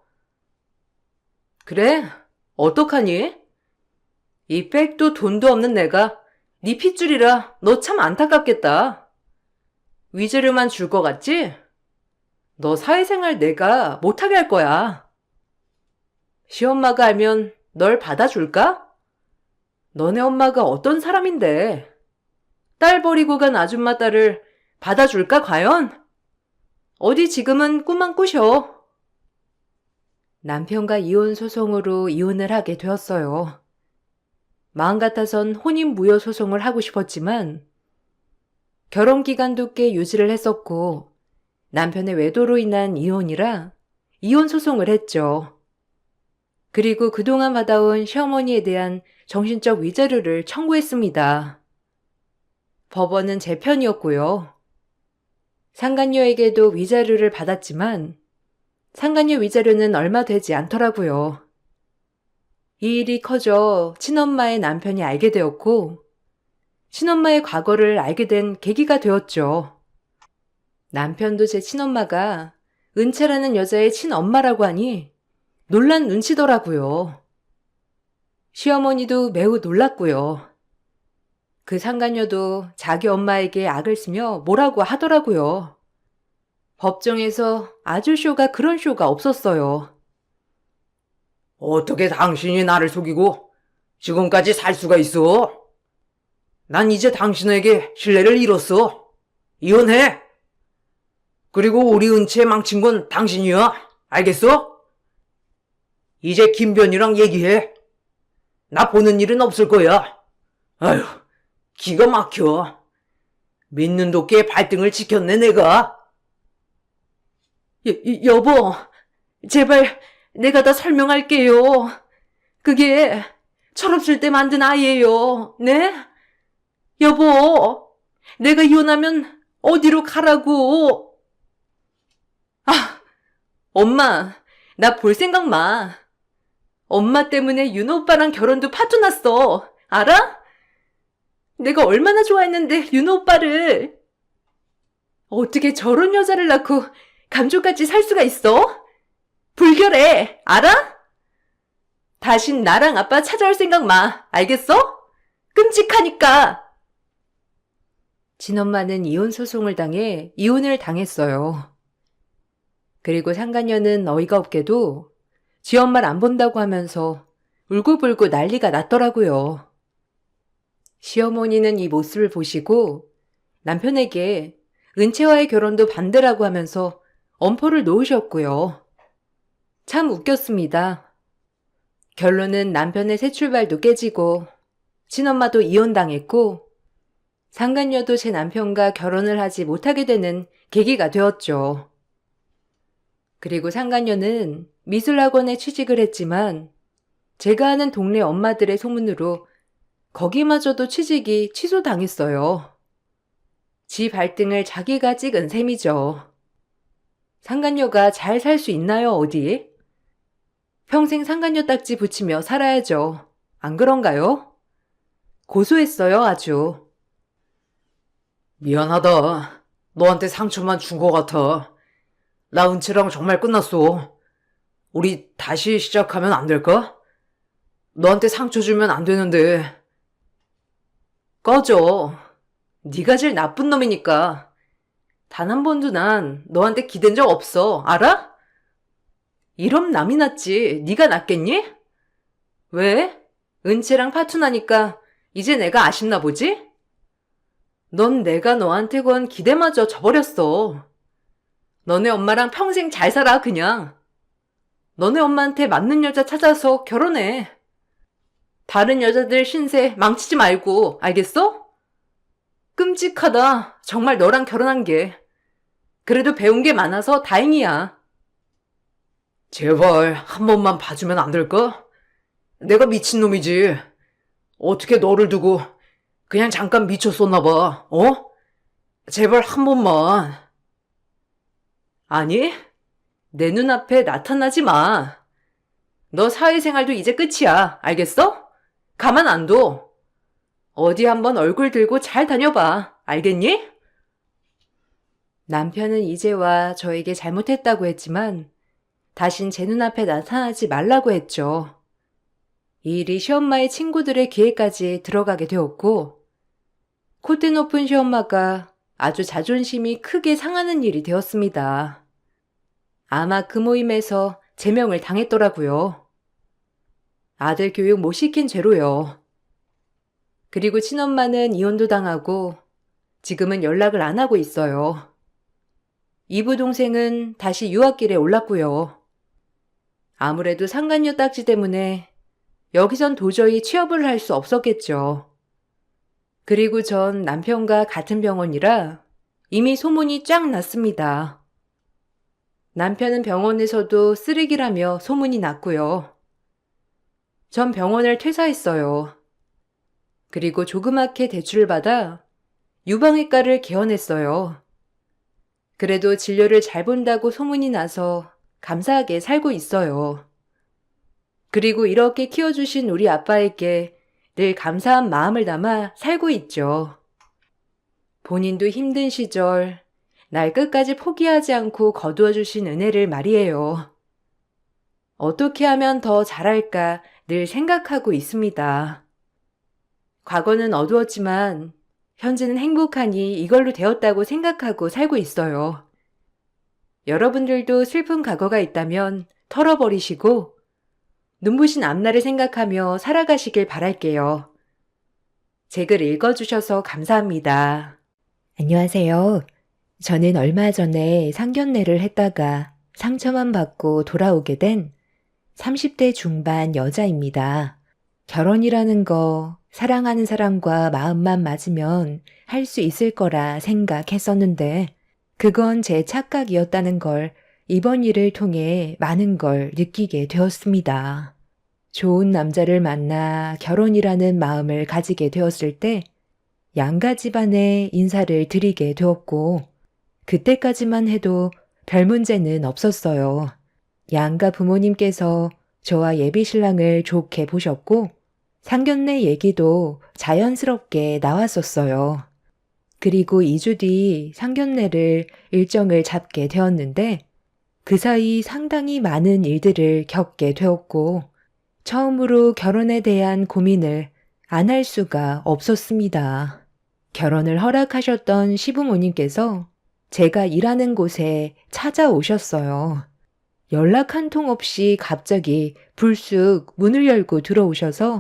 그래, 어떡하니? 이 백도 돈도 없는 내가 네 핏줄이라 너 참 안타깝겠다. 위자료만 줄 것 같지? 너 사회생활 내가 못하게 할 거야. 시엄마가 알면 널 받아줄까? 너네 엄마가 어떤 사람인데 딸 버리고 간 아줌마 딸을 받아줄까 과연? 어디 지금은 꿈만 꾸셔. 남편과 이혼 소송으로 이혼을 하게 되었어요. 마음 같아선 혼인무효 소송을 하고 싶었지만 결혼 기간도 꽤 유지를 했었고 남편의 외도로 인한 이혼이라 이혼 소송을 했죠. 그리고 그동안 받아온 시어머니에 대한 정신적 위자료를 청구했습니다. 법원은 제 편이었고요. 상간녀에게도 위자료를 받았지만 상간녀 위자료는 얼마 되지 않더라고요. 이 일이 커져 친엄마의 남편이 알게 되었고 친엄마의 과거를 알게 된 계기가 되었죠. 남편도 제 친엄마가 은채라는 여자의 친엄마라고 하니 놀란 눈치더라고요. 시어머니도 매우 놀랐고요. 그 상간녀도 자기 엄마에게 악을 쓰며 뭐라고 하더라고요. 법정에서 아주 쇼가 그런 쇼가 없었어요. 어떻게 당신이 나를 속이고 지금까지 살 수가 있어? 난 이제 당신에게 신뢰를 잃었어. 이혼해. 그리고 우리 은채 망친 건 당신이야. 알겠어? 이제 김변이랑 얘기해. 나 보는 일은 없을 거야. 아휴, 기가 막혀. 믿는 도끼에 발등을 지켰네, 내가. 여보, 제발 내가 다 설명할게요. 그게 철없을 때 만든 아이예요. 네? 여보, 내가 이혼하면 어디로 가라고? 아, 엄마, 나 볼 생각 마. 엄마 때문에 윤호 오빠랑 결혼도 파토났어. 알아? 내가 얼마나 좋아했는데 윤호 오빠를. 어떻게 저런 여자를 낳고 감쪽같이 살 수가 있어? 불결해. 알아? 다신 나랑 아빠 찾아올 생각 마. 알겠어? 끔찍하니까. 친엄마는 이혼 소송을 당해 이혼을 당했어요. 그리고 상간녀는 어이가 없게도 지 엄마를 안 본다고 하면서 울고불고 난리가 났더라고요. 시어머니는 이 모습을 보시고 남편에게 은채와의 결혼도 반대라고 하면서 엄포를 놓으셨고요. 참 웃겼습니다. 결론은 남편의 새 출발도 깨지고 친엄마도 이혼당했고 상간녀도 제 남편과 결혼을 하지 못하게 되는 계기가 되었죠. 그리고 상간녀는 미술학원에 취직을 했지만 제가 아는 동네 엄마들의 소문으로 거기마저도 취직이 취소당했어요. 지 발등을 자기가 찍은 셈이죠. 상간녀가 잘 살 수 있나요, 어디? 평생 상간녀 딱지 붙이며 살아야죠. 안 그런가요? 고소했어요, 아주. 미안하다. 너한테 상처만 준 것 같아. 나 은채랑 정말 끝났어. 우리 다시 시작하면 안 될까? 너한테 상처 주면 안 되는데. 꺼져. 네가 제일 나쁜 놈이니까. 단 한 번도 난 너한테 기댄 적 없어. 알아? 이럼 남이 낫지. 네가 낫겠니? 왜? 은채랑 파투나니까 이제 내가 아쉽나 보지? 넌 내가 너한테 건 기대마저 져버렸어. 너네 엄마랑 평생 잘 살아, 그냥. 너네 엄마한테 맞는 여자 찾아서 결혼해. 다른 여자들 신세 망치지 말고, 알겠어? 끔찍하다. 정말 너랑 결혼한 게. 그래도 배운 게 많아서 다행이야. 제발 한 번만 봐주면 안 될까? 내가 미친놈이지. 어떻게 너를 두고 그냥 잠깐 미쳤었나 봐. 어? 제발 한 번만. 아니, 내 눈앞에 나타나지 마. 너 사회생활도 이제 끝이야. 알겠어? 가만 안 둬. 어디 한번 얼굴 들고 잘 다녀봐. 알겠니? 남편은 이제와 저에게 잘못했다고 했지만 다신 제 눈앞에 나타나지 말라고 했죠. 이 일이 시엄마의 친구들의 귀에까지 들어가게 되었고 콧대 높은 시엄마가 아주 자존심이 크게 상하는 일이 되었습니다. 아마 그 모임에서 제명을 당했더라고요. 아들 교육 못 시킨 죄로요. 그리고 친엄마는 이혼도 당하고 지금은 연락을 안 하고 있어요. 이부 동생은 다시 유학길에 올랐고요. 아무래도 상간녀 딱지 때문에 여기선 도저히 취업을 할 수 없었겠죠. 그리고 전 남편과 같은 병원이라 이미 소문이 쫙 났습니다. 남편은 병원에서도 쓰레기라며 소문이 났고요. 전 병원을 퇴사했어요. 그리고 조그맣게 대출을 받아 유방외과를 개원했어요. 그래도 진료를 잘 본다고 소문이 나서 감사하게 살고 있어요. 그리고 이렇게 키워주신 우리 아빠에게 늘 감사한 마음을 담아 살고 있죠. 본인도 힘든 시절 날 끝까지 포기하지 않고 거두어주신 은혜를 말이에요. 어떻게 하면 더 잘할까 늘 생각하고 있습니다. 과거는 어두웠지만 현재는 행복하니 이걸로 되었다고 생각하고 살고 있어요. 여러분들도 슬픈 과거가 있다면 털어버리시고 눈부신 앞날을 생각하며 살아가시길 바랄게요. 제 글 읽어주셔서 감사합니다. 안녕하세요. 저는 얼마 전에 상견례를 했다가 상처만 받고 돌아오게 된 30대 중반 여자입니다. 결혼이라는 거 사랑하는 사람과 마음만 맞으면 할 수 있을 거라 생각했었는데 그건 제 착각이었다는 걸 이번 일을 통해 많은 걸 느끼게 되었습니다. 좋은 남자를 만나 결혼이라는 마음을 가지게 되었을 때 양가 집안에 인사를 드리게 되었고 그때까지만 해도 별 문제는 없었어요. 양가 부모님께서 저와 예비신랑을 좋게 보셨고 상견례 얘기도 자연스럽게 나왔었어요. 그리고 2주 뒤 상견례를 일정을 잡게 되었는데 그 사이 상당히 많은 일들을 겪게 되었고 처음으로 결혼에 대한 고민을 안 할 수가 없었습니다. 결혼을 허락하셨던 시부모님께서 제가 일하는 곳에 찾아오셨어요. 연락 한 통 없이 갑자기 불쑥 문을 열고 들어오셔서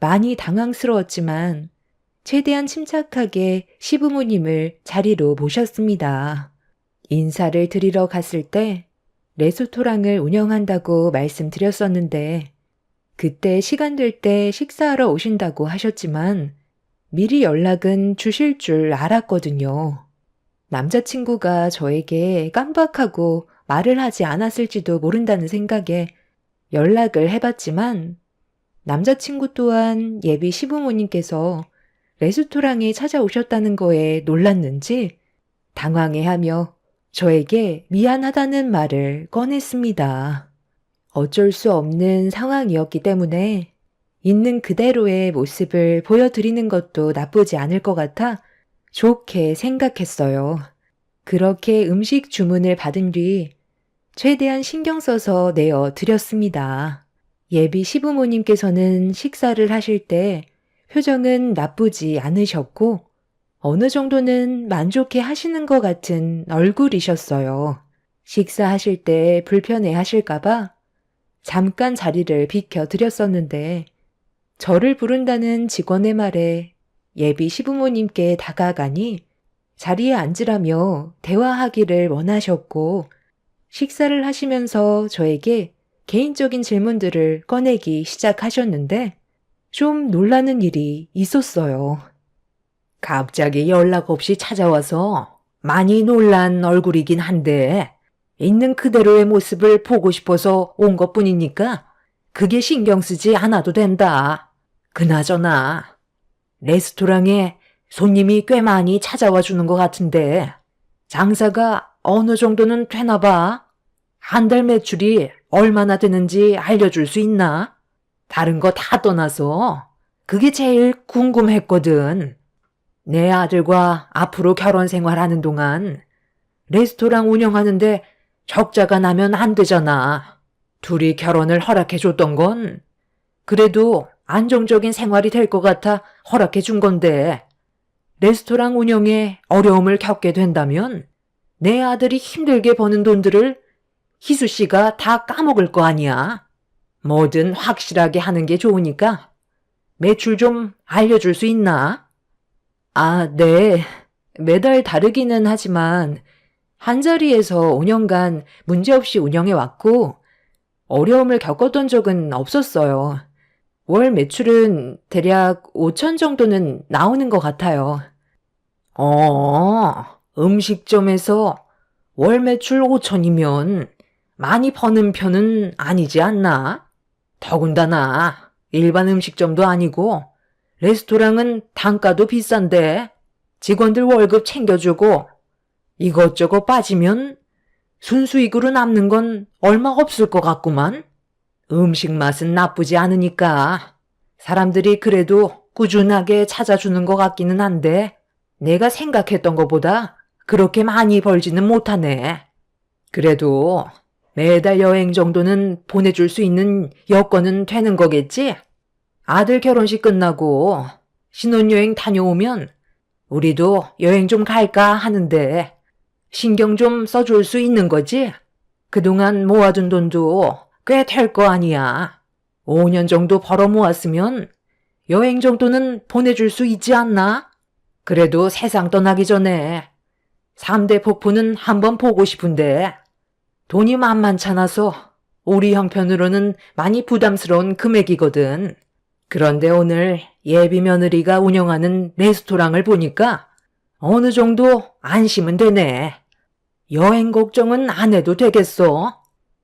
많이 당황스러웠지만 최대한 침착하게 시부모님을 자리로 모셨습니다. 인사를 드리러 갔을 때 레스토랑을 운영한다고 말씀드렸었는데 그때 시간 될 때 식사하러 오신다고 하셨지만 미리 연락은 주실 줄 알았거든요. 남자친구가 저에게 깜박하고 말을 하지 않았을지도 모른다는 생각에 연락을 해봤지만 남자친구 또한 예비 시부모님께서 레스토랑에 찾아오셨다는 거에 놀랐는지 당황해하며 저에게 미안하다는 말을 꺼냈습니다. 어쩔 수 없는 상황이었기 때문에 있는 그대로의 모습을 보여드리는 것도 나쁘지 않을 것 같아 좋게 생각했어요. 그렇게 음식 주문을 받은 뒤 최대한 신경 써서 내어 드렸습니다. 예비 시부모님께서는 식사를 하실 때 표정은 나쁘지 않으셨고 어느 정도는 만족해 하시는 것 같은 얼굴이셨어요. 식사하실 때 불편해 하실까봐 잠깐 자리를 비켜드렸었는데 저를 부른다는 직원의 말에 예비 시부모님께 다가가니 자리에 앉으라며 대화하기를 원하셨고 식사를 하시면서 저에게 개인적인 질문들을 꺼내기 시작하셨는데 좀 놀라는 일이 있었어요. 갑자기 연락 없이 찾아와서 많이 놀란 얼굴이긴 한데 있는 그대로의 모습을 보고 싶어서 온 것뿐이니까 그게 신경 쓰지 않아도 된다. 그나저나 레스토랑에 손님이 꽤 많이 찾아와 주는 것 같은데 장사가 어느 정도는 되나 봐. 한 달 매출이 얼마나 되는지 알려줄 수 있나? 다른 거 다 떠나서 그게 제일 궁금했거든. 내 아들과 앞으로 결혼 생활하는 동안 레스토랑 운영하는데 적자가 나면 안 되잖아. 둘이 결혼을 허락해 줬던 건 그래도 안정적인 생활이 될 것 같아 허락해 준 건데 레스토랑 운영에 어려움을 겪게 된다면 내 아들이 힘들게 버는 돈들을 희수 씨가 다 까먹을 거 아니야. 뭐든 확실하게 하는 게 좋으니까 매출 좀 알려줄 수 있나? 아, 네. 매달 다르기는 하지만 한자리에서 5년간 문제없이 운영해 왔고 어려움을 겪었던 적은 없었어요. 월 매출은 대략 5천 정도는 나오는 것 같아요. 음식점에서 월 매출 5천이면 많이 버는 편은 아니지 않나? 더군다나 일반 음식점도 아니고 레스토랑은 단가도 비싼데 직원들 월급 챙겨주고 이것저것 빠지면 순수익으로 남는 건 얼마 없을 것 같구만. 음식 맛은 나쁘지 않으니까 사람들이 그래도 꾸준하게 찾아주는 것 같기는 한데 내가 생각했던 것보다 그렇게 많이 벌지는 못하네. 그래도 매달 여행 정도는 보내줄 수 있는 여건은 되는 거겠지? 아들 결혼식 끝나고 신혼여행 다녀오면 우리도 여행 좀 갈까 하는데 신경 좀 써줄 수 있는 거지? 그동안 모아둔 돈도 꽤 될 거 아니야. 5년 정도 벌어 모았으면 여행 정도는 보내줄 수 있지 않나? 그래도 세상 떠나기 전에 3대 폭포는 한번 보고 싶은데 돈이 만만찮아서 우리 형편으로는 많이 부담스러운 금액이거든. 그런데 오늘 예비 며느리가 운영하는 레스토랑을 보니까 어느 정도 안심은 되네. 여행 걱정은 안 해도 되겠어.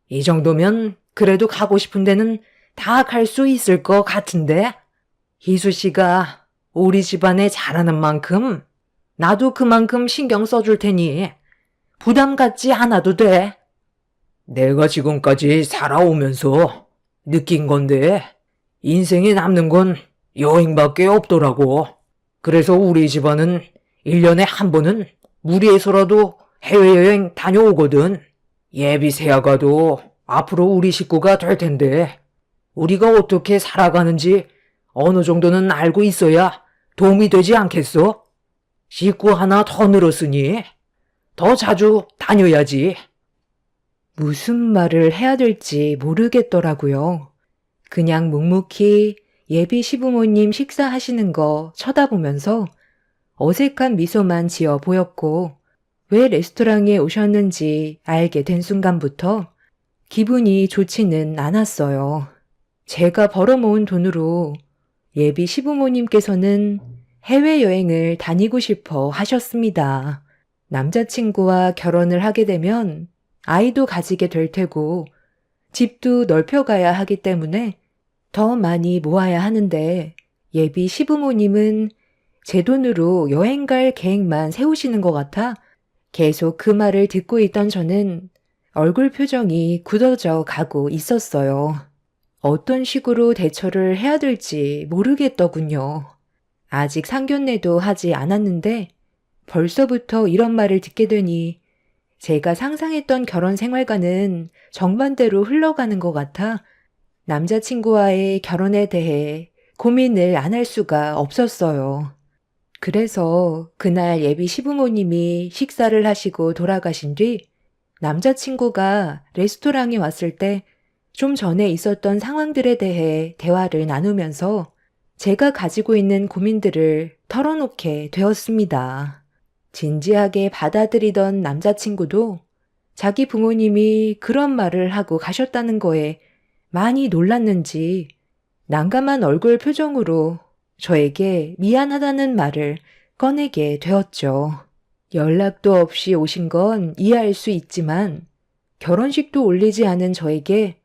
이 정도면 그래도 가고 싶은 데는 다 갈 수 있을 것 같은데. 희수 씨가 우리 집안에 잘하는 만큼 나도 그만큼 신경 써줄 테니 부담 갖지 않아도 돼. 내가 지금까지 살아오면서 느낀 건데 인생에 남는 건 여행밖에 없더라고. 그래서 우리 집안은 1년에 한 번은 무리해서라도 해외여행 다녀오거든. 예비 새아가도 앞으로 우리 식구가 될 텐데 우리가 어떻게 살아가는지 어느 정도는 알고 있어야 도움이 되지 않겠어? 식구 하나 더 늘었으니 더 자주 다녀야지. 무슨 말을 해야 될지 모르겠더라고요. 그냥 묵묵히 예비 시부모님 식사하시는 거 쳐다보면서 어색한 미소만 지어 보였고 왜 레스토랑에 오셨는지 알게 된 순간부터 기분이 좋지는 않았어요. 제가 벌어모은 돈으로 예비 시부모님께서는 해외여행을 다니고 싶어 하셨습니다. 남자친구와 결혼을 하게 되면 아이도 가지게 될 테고 집도 넓혀가야 하기 때문에 더 많이 모아야 하는데 예비 시부모님은 제 돈으로 여행 갈 계획만 세우시는 것 같아 계속 그 말을 듣고 있던 저는 얼굴 표정이 굳어져 가고 있었어요. 어떤 식으로 대처를 해야 될지 모르겠더군요. 아직 상견례도 하지 않았는데 벌써부터 이런 말을 듣게 되니 제가 상상했던 결혼 생활과는 정반대로 흘러가는 것 같아 남자친구와의 결혼에 대해 고민을 안 할 수가 없었어요. 그래서 그날 예비 시부모님이 식사를 하시고 돌아가신 뒤 남자친구가 레스토랑에 왔을 때 좀 전에 있었던 상황들에 대해 대화를 나누면서 제가 가지고 있는 고민들을 털어놓게 되었습니다. 진지하게 받아들이던 남자친구도 자기 부모님이 그런 말을 하고 가셨다는 거에 많이 놀랐는지 난감한 얼굴 표정으로 저에게 미안하다는 말을 꺼내게 되었죠. 연락도 없이 오신 건 이해할 수 있지만 결혼식도 올리지 않은 저에게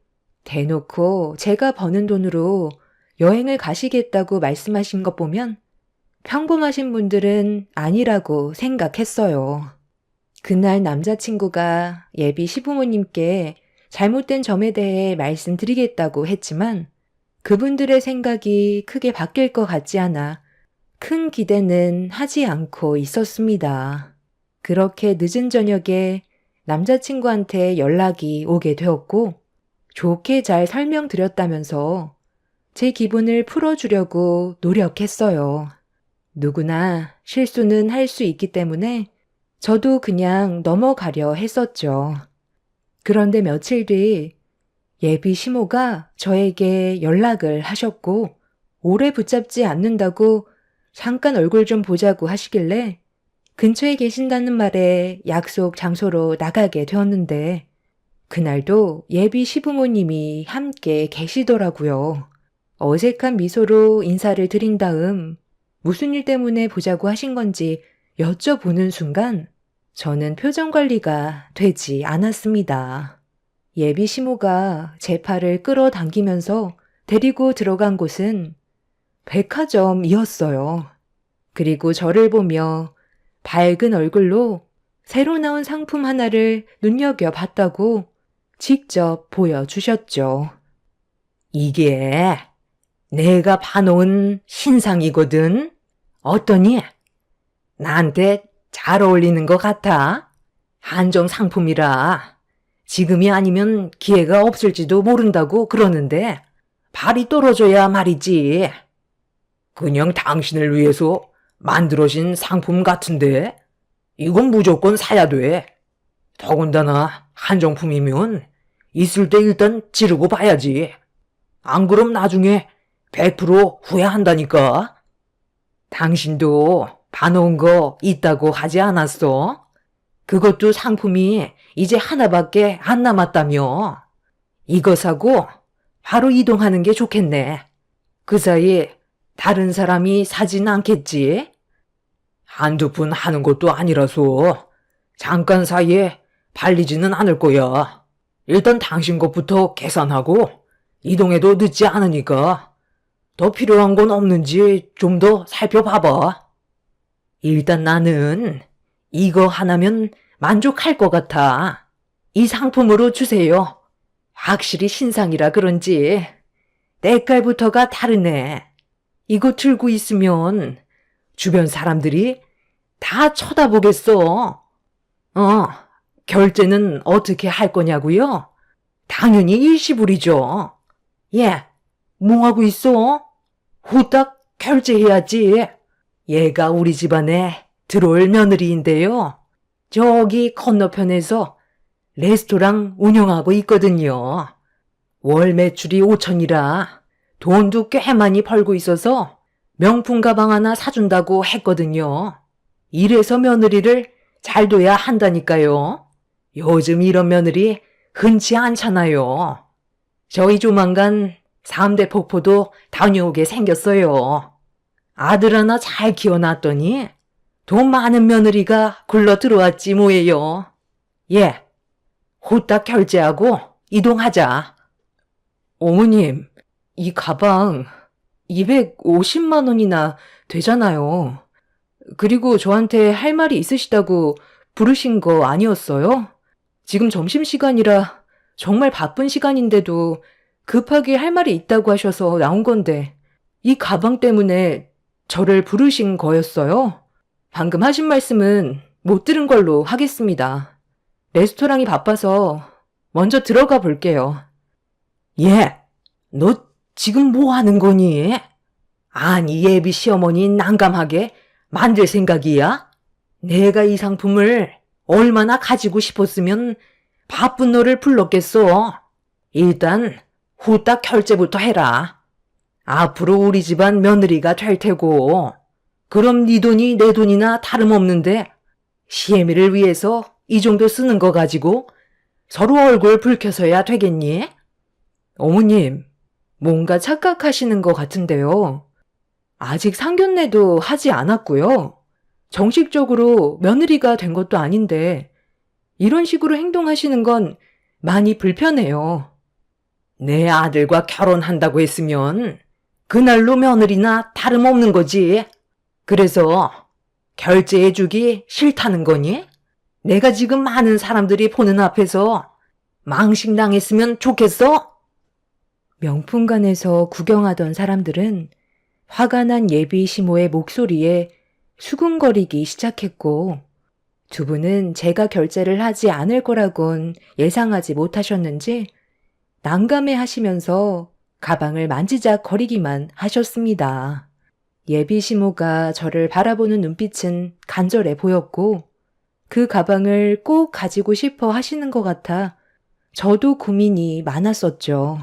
대놓고 제가 버는 돈으로 여행을 가시겠다고 말씀하신 것 보면 평범하신 분들은 아니라고 생각했어요. 그날 남자친구가 예비 시부모님께 잘못된 점에 대해 말씀드리겠다고 했지만 그분들의 생각이 크게 바뀔 것 같지 않아 큰 기대는 하지 않고 있었습니다. 그렇게 늦은 저녁에 남자친구한테 연락이 오게 되었고 좋게 잘 설명드렸다면서 제 기분을 풀어주려고 노력했어요. 누구나 실수는 할 수 있기 때문에 저도 그냥 넘어가려 했었죠. 그런데 며칠 뒤 예비 시모가 저에게 연락을 하셨고 오래 붙잡지 않는다고 잠깐 얼굴 좀 보자고 하시길래 근처에 계신다는 말에 약속 장소로 나가게 되었는데 그날도 예비 시부모님이 함께 계시더라고요. 어색한 미소로 인사를 드린 다음 무슨 일 때문에 보자고 하신 건지 여쭤보는 순간 저는 표정 관리가 되지 않았습니다. 예비 시모가 제 팔을 끌어당기면서 데리고 들어간 곳은 백화점이었어요. 그리고 저를 보며 밝은 얼굴로 새로 나온 상품 하나를 눈여겨봤다고 직접 보여주셨죠. 이게 내가 봐놓은 신상이거든. 어떠니? 나한테 잘 어울리는 것 같아. 한정 상품이라 지금이 아니면 기회가 없을지도 모른다고 그러는데 발이 떨어져야 말이지. 그냥 당신을 위해서 만들어진 상품 같은데 이건 무조건 사야 돼. 더군다나 한정품이면 있을 때 일단 지르고 봐야지. 안 그럼 나중에 100% 후회한다니까. 당신도 봐놓은 거 있다고 하지 않았어? 그것도 상품이 이제 하나밖에 안 남았다며. 이거 사고 바로 이동하는 게 좋겠네. 그 사이 다른 사람이 사진 않겠지? 한두 푼 하는 것도 아니라서 잠깐 사이에 발리지는 않을 거야. 일단 당신 것부터 계산하고 이동해도 늦지 않으니까 더 필요한 건 없는지 좀 더 살펴봐봐. 일단 나는 이거 하나면 만족할 것 같아. 이 상품으로 주세요. 확실히 신상이라 그런지 때깔부터가 다르네. 이거 들고 있으면 주변 사람들이 다 쳐다보겠어. 결제는 어떻게 할 거냐고요? 당연히 일시불이죠. 예, 뭐하고 있어? 후딱 결제해야지. 얘가 우리 집안에 들어올 며느리인데요. 저기 건너편에서 레스토랑 운영하고 있거든요. 월 매출이 5천이라 돈도 꽤 많이 벌고 있어서 명품 가방 하나 사준다고 했거든요. 이래서 며느리를 잘 둬야 한다니까요. 요즘 이런 며느리 흔치 않잖아요. 저희 조만간 3대 폭포도 다녀오게 생겼어요. 아들 하나 잘 키워놨더니 돈 많은 며느리가 굴러 들어왔지 뭐예요. 예, 후딱 결제하고 이동하자. 어머님, 이 가방 250만 원이나 되잖아요. 그리고 저한테 할 말이 있으시다고 부르신 거 아니었어요? 지금 점심시간이라 정말 바쁜 시간인데도 급하게 할 말이 있다고 하셔서 나온 건데 이 가방 때문에 저를 부르신 거였어요? 방금 하신 말씀은 못 들은 걸로 하겠습니다. 레스토랑이 바빠서 먼저 들어가 볼게요. 예, 너 지금 뭐 하는 거니? 아니, 예비 시어머니 난감하게 만들 생각이야? 내가 이 상품을 얼마나 가지고 싶었으면 바쁜 너를 불렀겠어. 일단 후딱 결제부터 해라. 앞으로 우리 집안 며느리가 될 테고 그럼 네 돈이 내 돈이나 다름없는데 시애미를 위해서 이 정도 쓰는 거 가지고 서로 얼굴 붉혀서야 되겠니? 어머님, 뭔가 착각하시는 것 같은데요. 아직 상견례도 하지 않았고요. 정식적으로 며느리가 된 것도 아닌데 이런 식으로 행동하시는 건 많이 불편해요. 내 아들과 결혼한다고 했으면 그날로 며느리나 다름없는 거지. 그래서 결제해주기 싫다는 거니? 내가 지금 많은 사람들이 보는 앞에서 망신당했으면 좋겠어? 명품관에서 구경하던 사람들은 화가 난 예비 시모의 목소리에 수군거리기 시작했고 두 분은 제가 결제를 하지 않을 거라곤 예상하지 못하셨는지 난감해 하시면서 가방을 만지작거리기만 하셨습니다. 예비 시모가 저를 바라보는 눈빛은 간절해 보였고 그 가방을 꼭 가지고 싶어 하시는 것 같아 저도 고민이 많았었죠.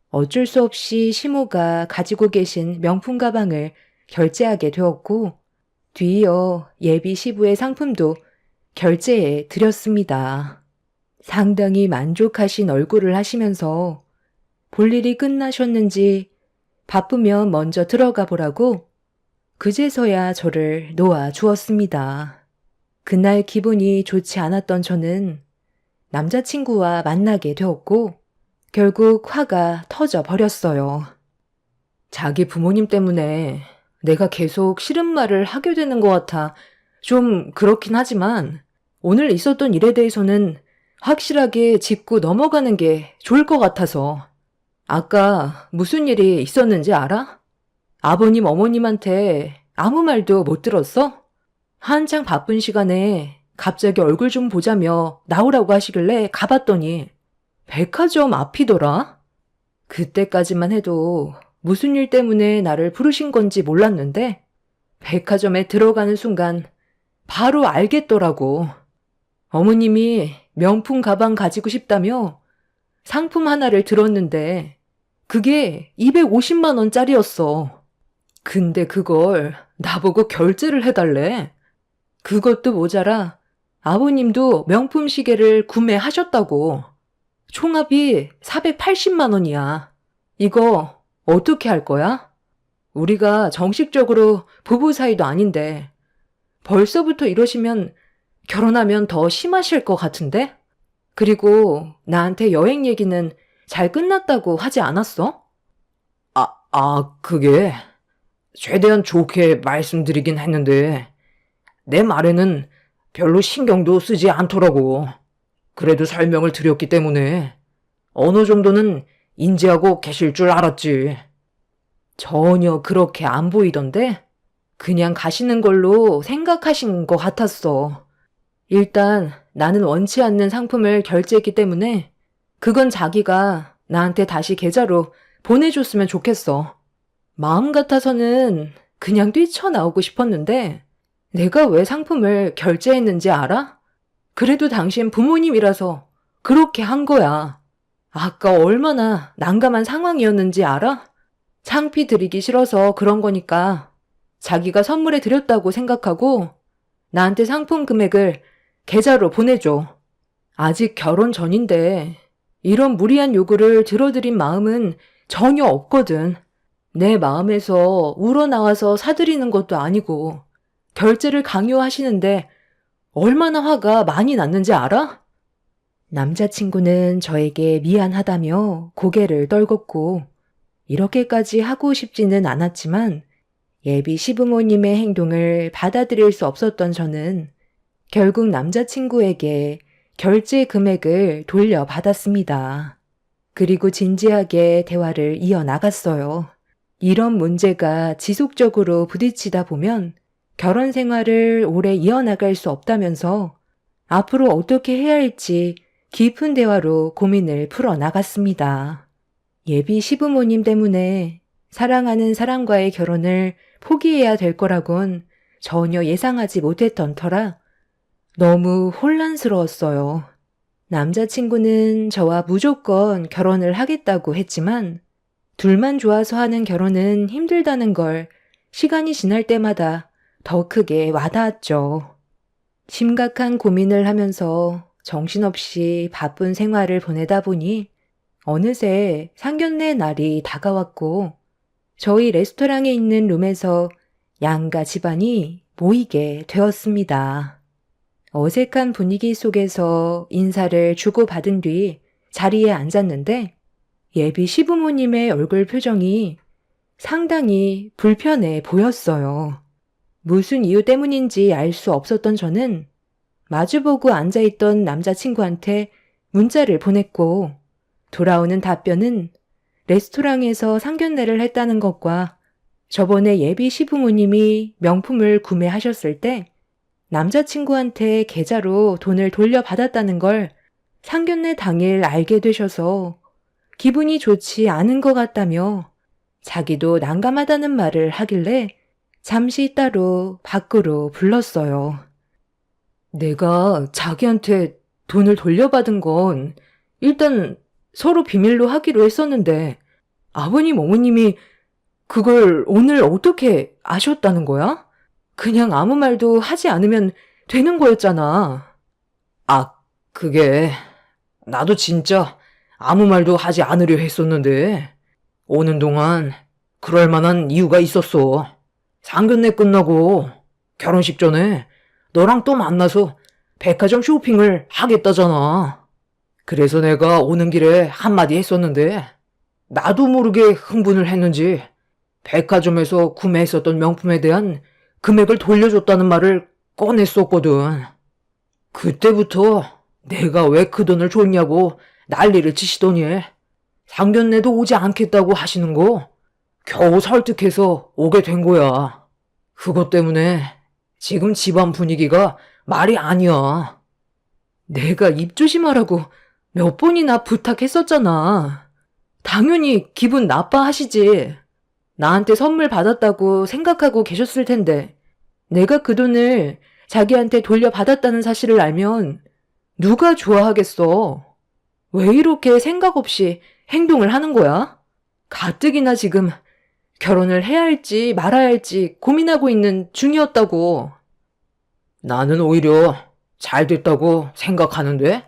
어쩔 수 없이 시모가 가지고 계신 명품 가방을 결제하게 되었고 뒤이어 예비 시부의 상품도 결제해 드렸습니다. 상당히 만족하신 얼굴을 하시면서 볼일이 끝나셨는지 바쁘면 먼저 들어가 보라고 그제서야 저를 놓아 주었습니다. 그날 기분이 좋지 않았던 저는 남자친구와 만나게 되었고 결국 화가 터져 버렸어요. 자기 부모님 때문에 내가 계속 싫은 말을 하게 되는 것 같아 좀 그렇긴 하지만 오늘 있었던 일에 대해서는 확실하게 짚고 넘어가는 게 좋을 것 같아서. 아까 무슨 일이 있었는지 알아? 아버님 어머님한테 아무 말도 못 들었어? 한창 바쁜 시간에 갑자기 얼굴 좀 보자며 나오라고 하시길래 가봤더니 백화점 앞이더라? 그때까지만 해도 무슨 일 때문에 나를 부르신 건지 몰랐는데 백화점에 들어가는 순간 바로 알겠더라고. 어머님이 명품 가방 가지고 싶다며 상품 하나를 들었는데 그게 250만 원짜리였어. 근데 그걸 나보고 결제를 해달래. 그것도 모자라 아버님도 명품 시계를 구매하셨다고. 총합이 480만 원이야. 이거 어떻게 할 거야? 우리가 정식적으로 부부 사이도 아닌데 벌써부터 이러시면 결혼하면 더 심하실 것 같은데? 그리고 나한테 여행 얘기는 잘 끝났다고 하지 않았어? 그게 최대한 좋게 말씀드리긴 했는데 내 말에는 별로 신경도 쓰지 않더라고. 그래도 설명을 드렸기 때문에 어느 정도는 인지하고 계실 줄 알았지. 전혀 그렇게 안 보이던데 그냥 가시는 걸로 생각하신 것 같았어. 일단 나는 원치 않는 상품을 결제했기 때문에 그건 자기가 나한테 다시 계좌로 보내줬으면 좋겠어. 마음 같아서는 그냥 뛰쳐나오고 싶었는데 내가 왜 상품을 결제했는지 알아? 그래도 당신 부모님이라서 그렇게 한 거야. 아까 얼마나 난감한 상황이었는지 알아? 창피 드리기 싫어서 그런 거니까 자기가 선물해 드렸다고 생각하고 나한테 상품 금액을 계좌로 보내줘. 아직 결혼 전인데 이런 무리한 요구를 들어드린 마음은 전혀 없거든. 내 마음에서 우러나와서 사드리는 것도 아니고 결제를 강요하시는데 얼마나 화가 많이 났는지 알아? 남자친구는 저에게 미안하다며 고개를 떨궜고 이렇게까지 하고 싶지는 않았지만 예비 시부모님의 행동을 받아들일 수 없었던 저는 결국 남자친구에게 결제 금액을 돌려받았습니다. 그리고 진지하게 대화를 이어나갔어요. 이런 문제가 지속적으로 부딪히다 보면 결혼 생활을 오래 이어나갈 수 없다면서 앞으로 어떻게 해야 할지 깊은 대화로 고민을 풀어나갔습니다. 예비 시부모님 때문에 사랑하는 사람과의 결혼을 포기해야 될 거라곤 전혀 예상하지 못했던 터라 너무 혼란스러웠어요. 남자친구는 저와 무조건 결혼을 하겠다고 했지만 둘만 좋아서 하는 결혼은 힘들다는 걸 시간이 지날 때마다 더 크게 와닿았죠. 심각한 고민을 하면서 정신없이 바쁜 생활을 보내다 보니 어느새 상견례 날이 다가왔고 저희 레스토랑에 있는 룸에서 양가 집안이 모이게 되었습니다. 어색한 분위기 속에서 인사를 주고받은 뒤 자리에 앉았는데 예비 시부모님의 얼굴 표정이 상당히 불편해 보였어요. 무슨 이유 때문인지 알 수 없었던 저는 마주보고 앉아있던 남자친구한테 문자를 보냈고 돌아오는 답변은 레스토랑에서 상견례를 했다는 것과 저번에 예비 시부모님이 명품을 구매하셨을 때 남자친구한테 계좌로 돈을 돌려받았다는 걸 상견례 당일 알게 되셔서 기분이 좋지 않은 것 같다며 자기도 난감하다는 말을 하길래 잠시 따로 밖으로 불렀어요. 내가 자기한테 돈을 돌려받은 건 일단 서로 비밀로 하기로 했었는데 아버님 어머님이 그걸 오늘 어떻게 아셨다는 거야? 그냥 아무 말도 하지 않으면 되는 거였잖아. 아, 그게 나도 진짜 아무 말도 하지 않으려 했었는데 오는 동안 그럴 만한 이유가 있었어. 상견례 끝나고 결혼식 전에 너랑 또 만나서 백화점 쇼핑을 하겠다잖아. 그래서 내가 오는 길에 한마디 했었는데 나도 모르게 흥분을 했는지 백화점에서 구매했었던 명품에 대한 금액을 돌려줬다는 말을 꺼냈었거든. 그때부터 내가 왜 그 돈을 줬냐고 난리를 치시더니 상견례도 오지 않겠다고 하시는 거 겨우 설득해서 오게 된 거야. 그것 때문에 지금 집안 분위기가 말이 아니야. 내가 입 조심하라고 몇 번이나 부탁했었잖아. 당연히 기분 나빠하시지. 나한테 선물 받았다고 생각하고 계셨을 텐데 내가 그 돈을 자기한테 돌려받았다는 사실을 알면 누가 좋아하겠어. 왜 이렇게 생각 없이 행동을 하는 거야? 가뜩이나 지금 결혼을 해야 할지 말아야 할지 고민하고 있는 중이었다고. 나는 오히려 잘 됐다고 생각하는데?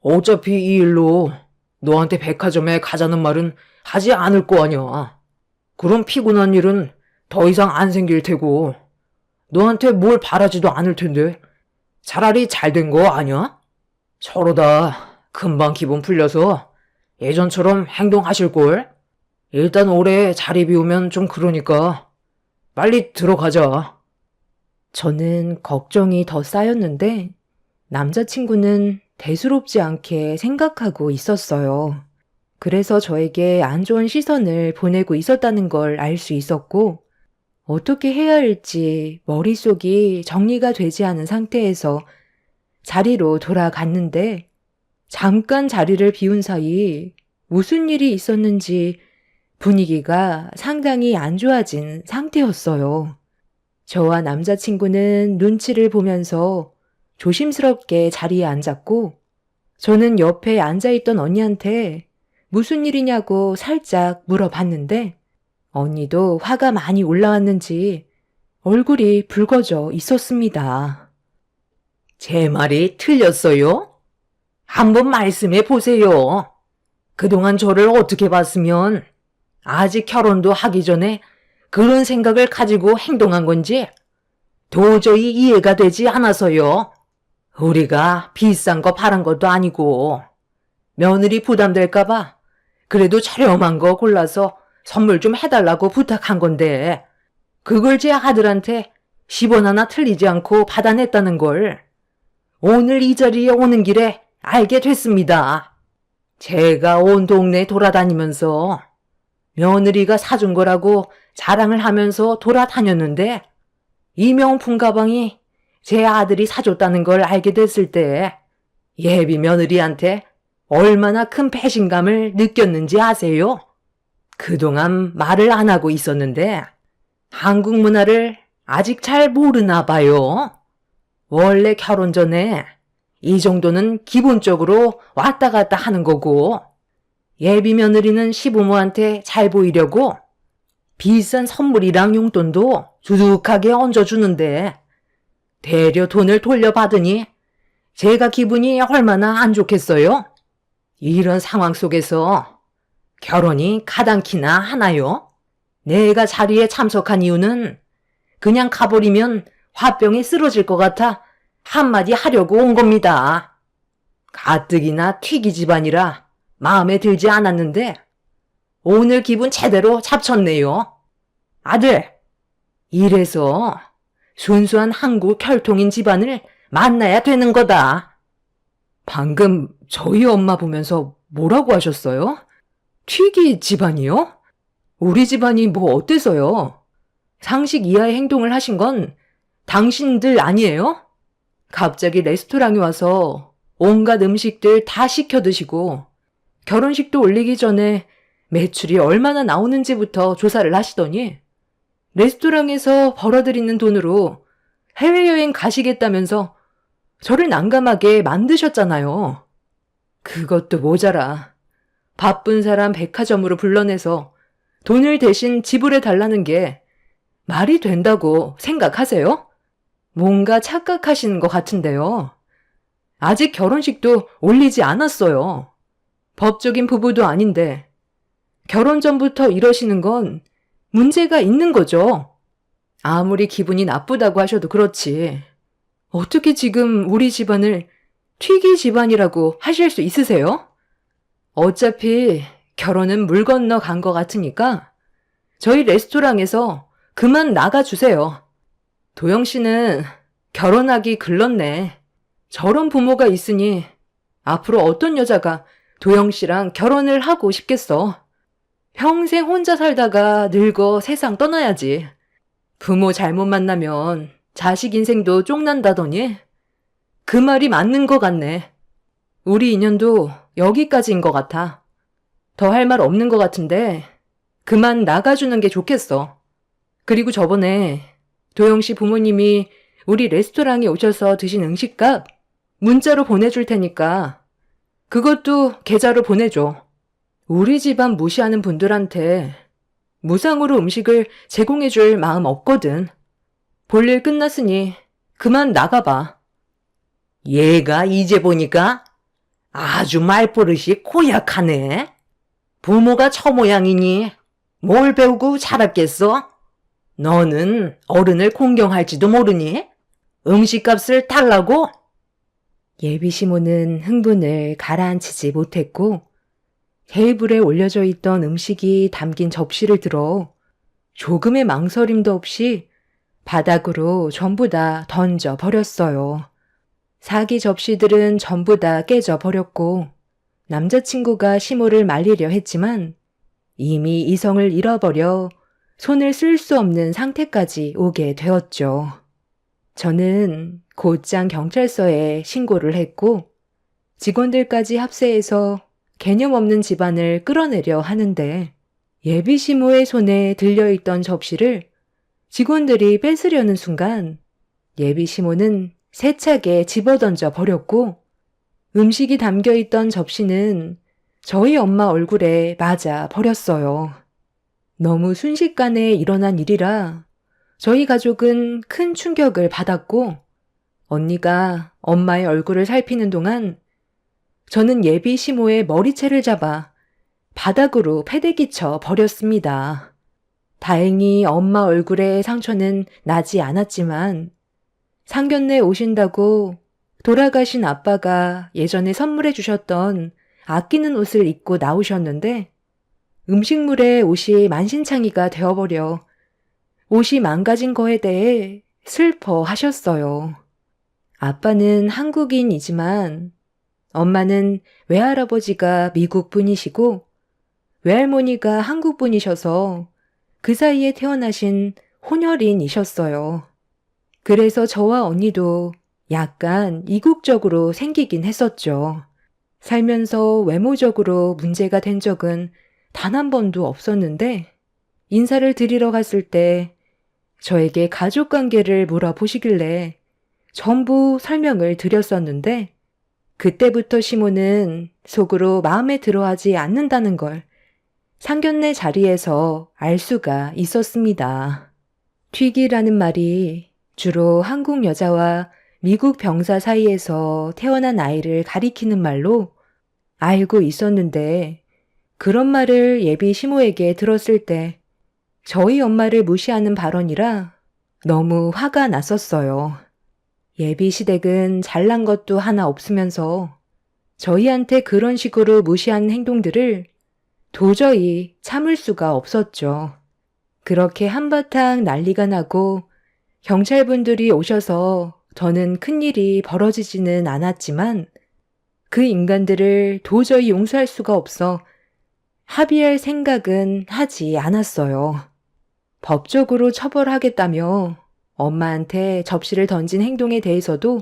어차피 이 일로 너한테 백화점에 가자는 말은 하지 않을 거 아니야. 그럼 피곤한 일은 더 이상 안 생길 테고 너한테 뭘 바라지도 않을 텐데 차라리 잘 된 거 아니야? 서로 다 금방 기분 풀려서 예전처럼 행동하실걸? 일단 올해 자리 비우면 좀 그러니까 빨리 들어가자. 저는 걱정이 더 쌓였는데 남자친구는 대수롭지 않게 생각하고 있었어요. 그래서 저에게 안 좋은 시선을 보내고 있었다는 걸 알 수 있었고 어떻게 해야 할지 머릿속이 정리가 되지 않은 상태에서 자리로 돌아갔는데 잠깐 자리를 비운 사이 무슨 일이 있었는지 분위기가 상당히 안 좋아진 상태였어요. 저와 남자친구는 눈치를 보면서 조심스럽게 자리에 앉았고 저는 옆에 앉아있던 언니한테 무슨 일이냐고 살짝 물어봤는데 언니도 화가 많이 올라왔는지 얼굴이 붉어져 있었습니다. 제 말이 틀렸어요? 한번 말씀해 보세요. 그동안 저를 어떻게 봤으면 아직 결혼도 하기 전에 그런 생각을 가지고 행동한 건지 도저히 이해가 되지 않아서요. 우리가 비싼 거 바란 것도 아니고 며느리 부담될까봐 그래도 저렴한 거 골라서 선물 좀 해달라고 부탁한 건데 그걸 제 아들한테 10원 하나 틀리지 않고 받아냈다는 걸 오늘 이 자리에 오는 길에 알게 됐습니다. 제가 온 동네 돌아다니면서 며느리가 사준 거라고 자랑을 하면서 돌아다녔는데 이 명품 가방이 제 아들이 사줬다는 걸 알게 됐을 때 예비 며느리한테 얼마나 큰 배신감을 느꼈는지 아세요? 그동안 말을 안 하고 있었는데 한국 문화를 아직 잘 모르나 봐요. 원래 결혼 전에 이 정도는 기본적으로 왔다 갔다 하는 거고 예비 며느리는 시부모한테 잘 보이려고 비싼 선물이랑 용돈도 두둑하게 얹어주는데 대려 돈을 돌려받으니 제가 기분이 얼마나 안 좋겠어요? 이런 상황 속에서 결혼이 가당키나 하나요? 내가 자리에 참석한 이유는 그냥 가버리면 화병에 쓰러질 것 같아 한마디 하려고 온 겁니다. 가뜩이나 튀기 집안이라 마음에 들지 않았는데 오늘 기분 제대로 잡쳤네요. 아들, 이래서 순수한 한국 혈통인 집안을 만나야 되는 거다. 방금 저희 엄마 보면서 뭐라고 하셨어요? 튀기 집안이요? 우리 집안이 뭐 어때서요? 상식 이하의 행동을 하신 건 당신들 아니에요? 갑자기 레스토랑에 와서 온갖 음식들 다 시켜 드시고 결혼식도 올리기 전에 매출이 얼마나 나오는지부터 조사를 하시더니 레스토랑에서 벌어들이는 돈으로 해외여행 가시겠다면서 저를 난감하게 만드셨잖아요. 그것도 모자라 바쁜 사람 백화점으로 불러내서 돈을 대신 지불해 달라는 게 말이 된다고 생각하세요? 뭔가 착각하시는 것 같은데요. 아직 결혼식도 올리지 않았어요. 법적인 부부도 아닌데 결혼 전부터 이러시는 건 문제가 있는 거죠. 아무리 기분이 나쁘다고 하셔도 그렇지. 어떻게 지금 우리 집안을 튀기 집안이라고 하실 수 있으세요? 어차피 결혼은 물 건너 간 것 같으니까 저희 레스토랑에서 그만 나가주세요. 도영 씨는 결혼하기 글렀네. 저런 부모가 있으니 앞으로 어떤 여자가 도영 씨랑 결혼을 하고 싶겠어. 평생 혼자 살다가 늙어 세상 떠나야지. 부모 잘못 만나면 자식 인생도 쪽난다더니 그 말이 맞는 것 같네. 우리 인연도 여기까지인 것 같아. 더 할 말 없는 것 같은데 그만 나가주는 게 좋겠어. 그리고 저번에 도영 씨 부모님이 우리 레스토랑에 오셔서 드신 음식값 문자로 보내줄 테니까 그것도 계좌로 보내줘. 우리 집안 무시하는 분들한테 무상으로 음식을 제공해줄 마음 없거든. 볼일 끝났으니 그만 나가봐. 얘가 이제 보니까 아주 말버릇이 고약하네. 부모가 저 모양이니 뭘 배우고 자랐겠어? 너는 어른을 공경할지도 모르니? 음식값을 달라고? 예비 시모는 흥분을 가라앉히지 못했고 테이블에 올려져 있던 음식이 담긴 접시를 들어 조금의 망설임도 없이 바닥으로 전부 다 던져 버렸어요. 사기 접시들은 전부 다 깨져 버렸고 남자친구가 시모를 말리려 했지만 이미 이성을 잃어버려 손을 쓸 수 없는 상태까지 오게 되었죠. 저는 곧장 경찰서에 신고를 했고 직원들까지 합세해서 개념 없는 집안을 끌어내려 하는데 예비 시모의 손에 들려있던 접시를 직원들이 뺏으려는 순간 예비 시모는 세차게 집어던져 버렸고 음식이 담겨있던 접시는 저희 엄마 얼굴에 맞아 버렸어요. 너무 순식간에 일어난 일이라 저희 가족은 큰 충격을 받았고 언니가 엄마의 얼굴을 살피는 동안 저는 예비 시모의 머리채를 잡아 바닥으로 패대기쳐 버렸습니다. 다행히 엄마 얼굴에 상처는 나지 않았지만 상견례 오신다고 돌아가신 아빠가 예전에 선물해 주셨던 아끼는 옷을 입고 나오셨는데 음식물에 옷이 만신창이가 되어버려 옷이 망가진 거에 대해 슬퍼하셨어요. 아빠는 한국인이지만 엄마는 외할아버지가 미국 분이시고 외할머니가 한국 분이셔서 그 사이에 태어나신 혼혈인이셨어요. 그래서 저와 언니도 약간 이국적으로 생기긴 했었죠. 살면서 외모적으로 문제가 된 적은 단 한 번도 없었는데 인사를 드리러 갔을 때 저에게 가족관계를 물어보시길래 전부 설명을 드렸었는데 그때부터 시모는 속으로 마음에 들어하지 않는다는 걸 상견례 자리에서 알 수가 있었습니다. 튀기라는 말이 주로 한국 여자와 미국 병사 사이에서 태어난 아이를 가리키는 말로 알고 있었는데 그런 말을 예비 시모에게 들었을 때 저희 엄마를 무시하는 발언이라 너무 화가 났었어요. 예비 시댁은 잘난 것도 하나 없으면서 저희한테 그런 식으로 무시하는 행동들을 도저히 참을 수가 없었죠. 그렇게 한바탕 난리가 나고 경찰분들이 오셔서 더는 큰일이 벌어지지는 않았지만 그 인간들을 도저히 용서할 수가 없어 합의할 생각은 하지 않았어요. 법적으로 처벌하겠다며 엄마한테 접시를 던진 행동에 대해서도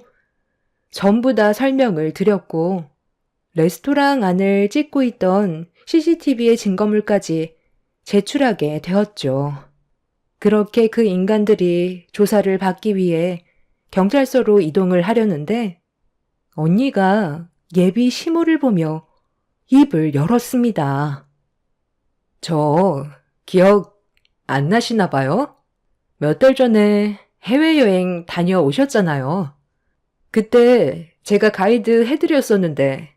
전부 다 설명을 드렸고 레스토랑 안을 찍고 있던 CCTV의 증거물까지 제출하게 되었죠. 그렇게 그 인간들이 조사를 받기 위해 경찰서로 이동을 하려는데 언니가 예비 시모를 보며 입을 열었습니다. 저 기억 안 나시나 봐요? 몇 달 전에 해외여행 다녀오셨잖아요. 그때 제가 가이드 해드렸었는데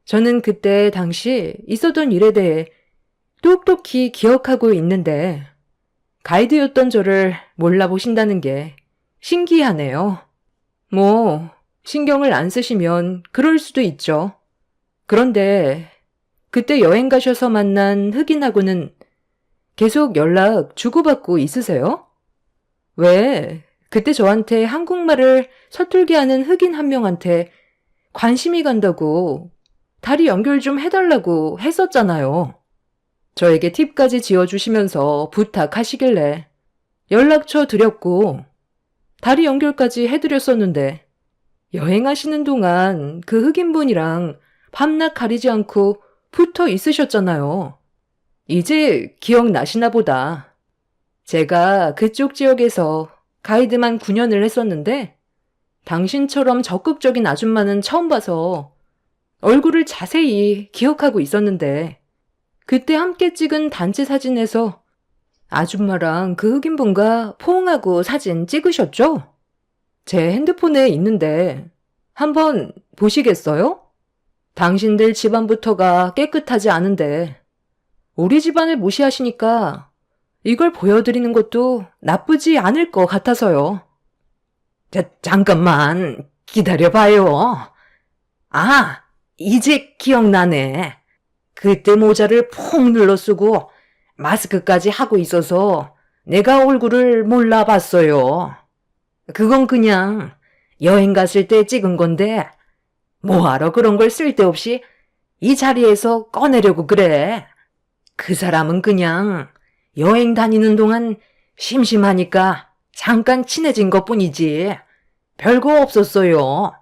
저는 그때 당시 있었던 일에 대해 똑똑히 기억하고 있는데 가이드였던 저를 몰라보신다는 게 신기하네요. 뭐 신경을 안 쓰시면 그럴 수도 있죠. 그런데 그때 여행 가셔서 만난 흑인하고는 계속 연락 주고받고 있으세요? 왜 그때 저한테 한국말을 서툴게 하는 흑인 한 명한테 관심이 간다고 다리 연결 좀 해달라고 했었잖아요. 저에게 팁까지 지어주시면서 부탁하시길래 연락처 드렸고 다리 연결까지 해드렸었는데 여행하시는 동안 그 흑인분이랑 밤낮 가리지 않고 붙어 있으셨잖아요. 이제 기억나시나 보다. 제가 그쪽 지역에서 가이드만 9년을 했었는데 당신처럼 적극적인 아줌마는 처음 봐서 얼굴을 자세히 기억하고 있었는데 그때 함께 찍은 단체 사진에서 아줌마랑 그 흑인분과 포옹하고 사진 찍으셨죠? 제 핸드폰에 있는데 한번 보시겠어요? 당신들 집안부터가 깨끗하지 않은데 우리 집안을 무시하시니까 이걸 보여드리는 것도 나쁘지 않을 것 같아서요. 잠깐만 기다려봐요. 아, 이제 기억나네. 그때 모자를 푹 눌러 쓰고 마스크까지 하고 있어서 내가 얼굴을 몰라봤어요. 그건 그냥 여행 갔을 때 찍은 건데 뭐하러 그런 걸 쓸데없이 이 자리에서 꺼내려고 그래. 그 사람은 그냥 여행 다니는 동안 심심하니까 잠깐 친해진 것뿐이지 별거 없었어요.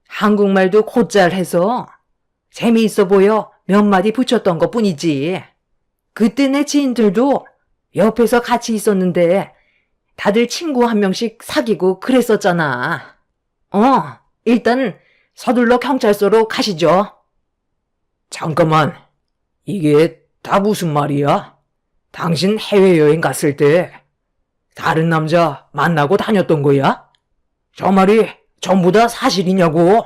한국말도 곧잘 해서 재미있어 보여 몇 마디 붙였던 것뿐이지. 그때 내 지인들도 옆에서 같이 있었는데 다들 친구 한 명씩 사귀고 그랬었잖아. 일단 서둘러 경찰서로 가시죠. 잠깐만, 이게 다 무슨 말이야? 당신 해외여행 갔을 때 다른 남자 만나고 다녔던 거야? 저 말이 전부 다 사실이냐고?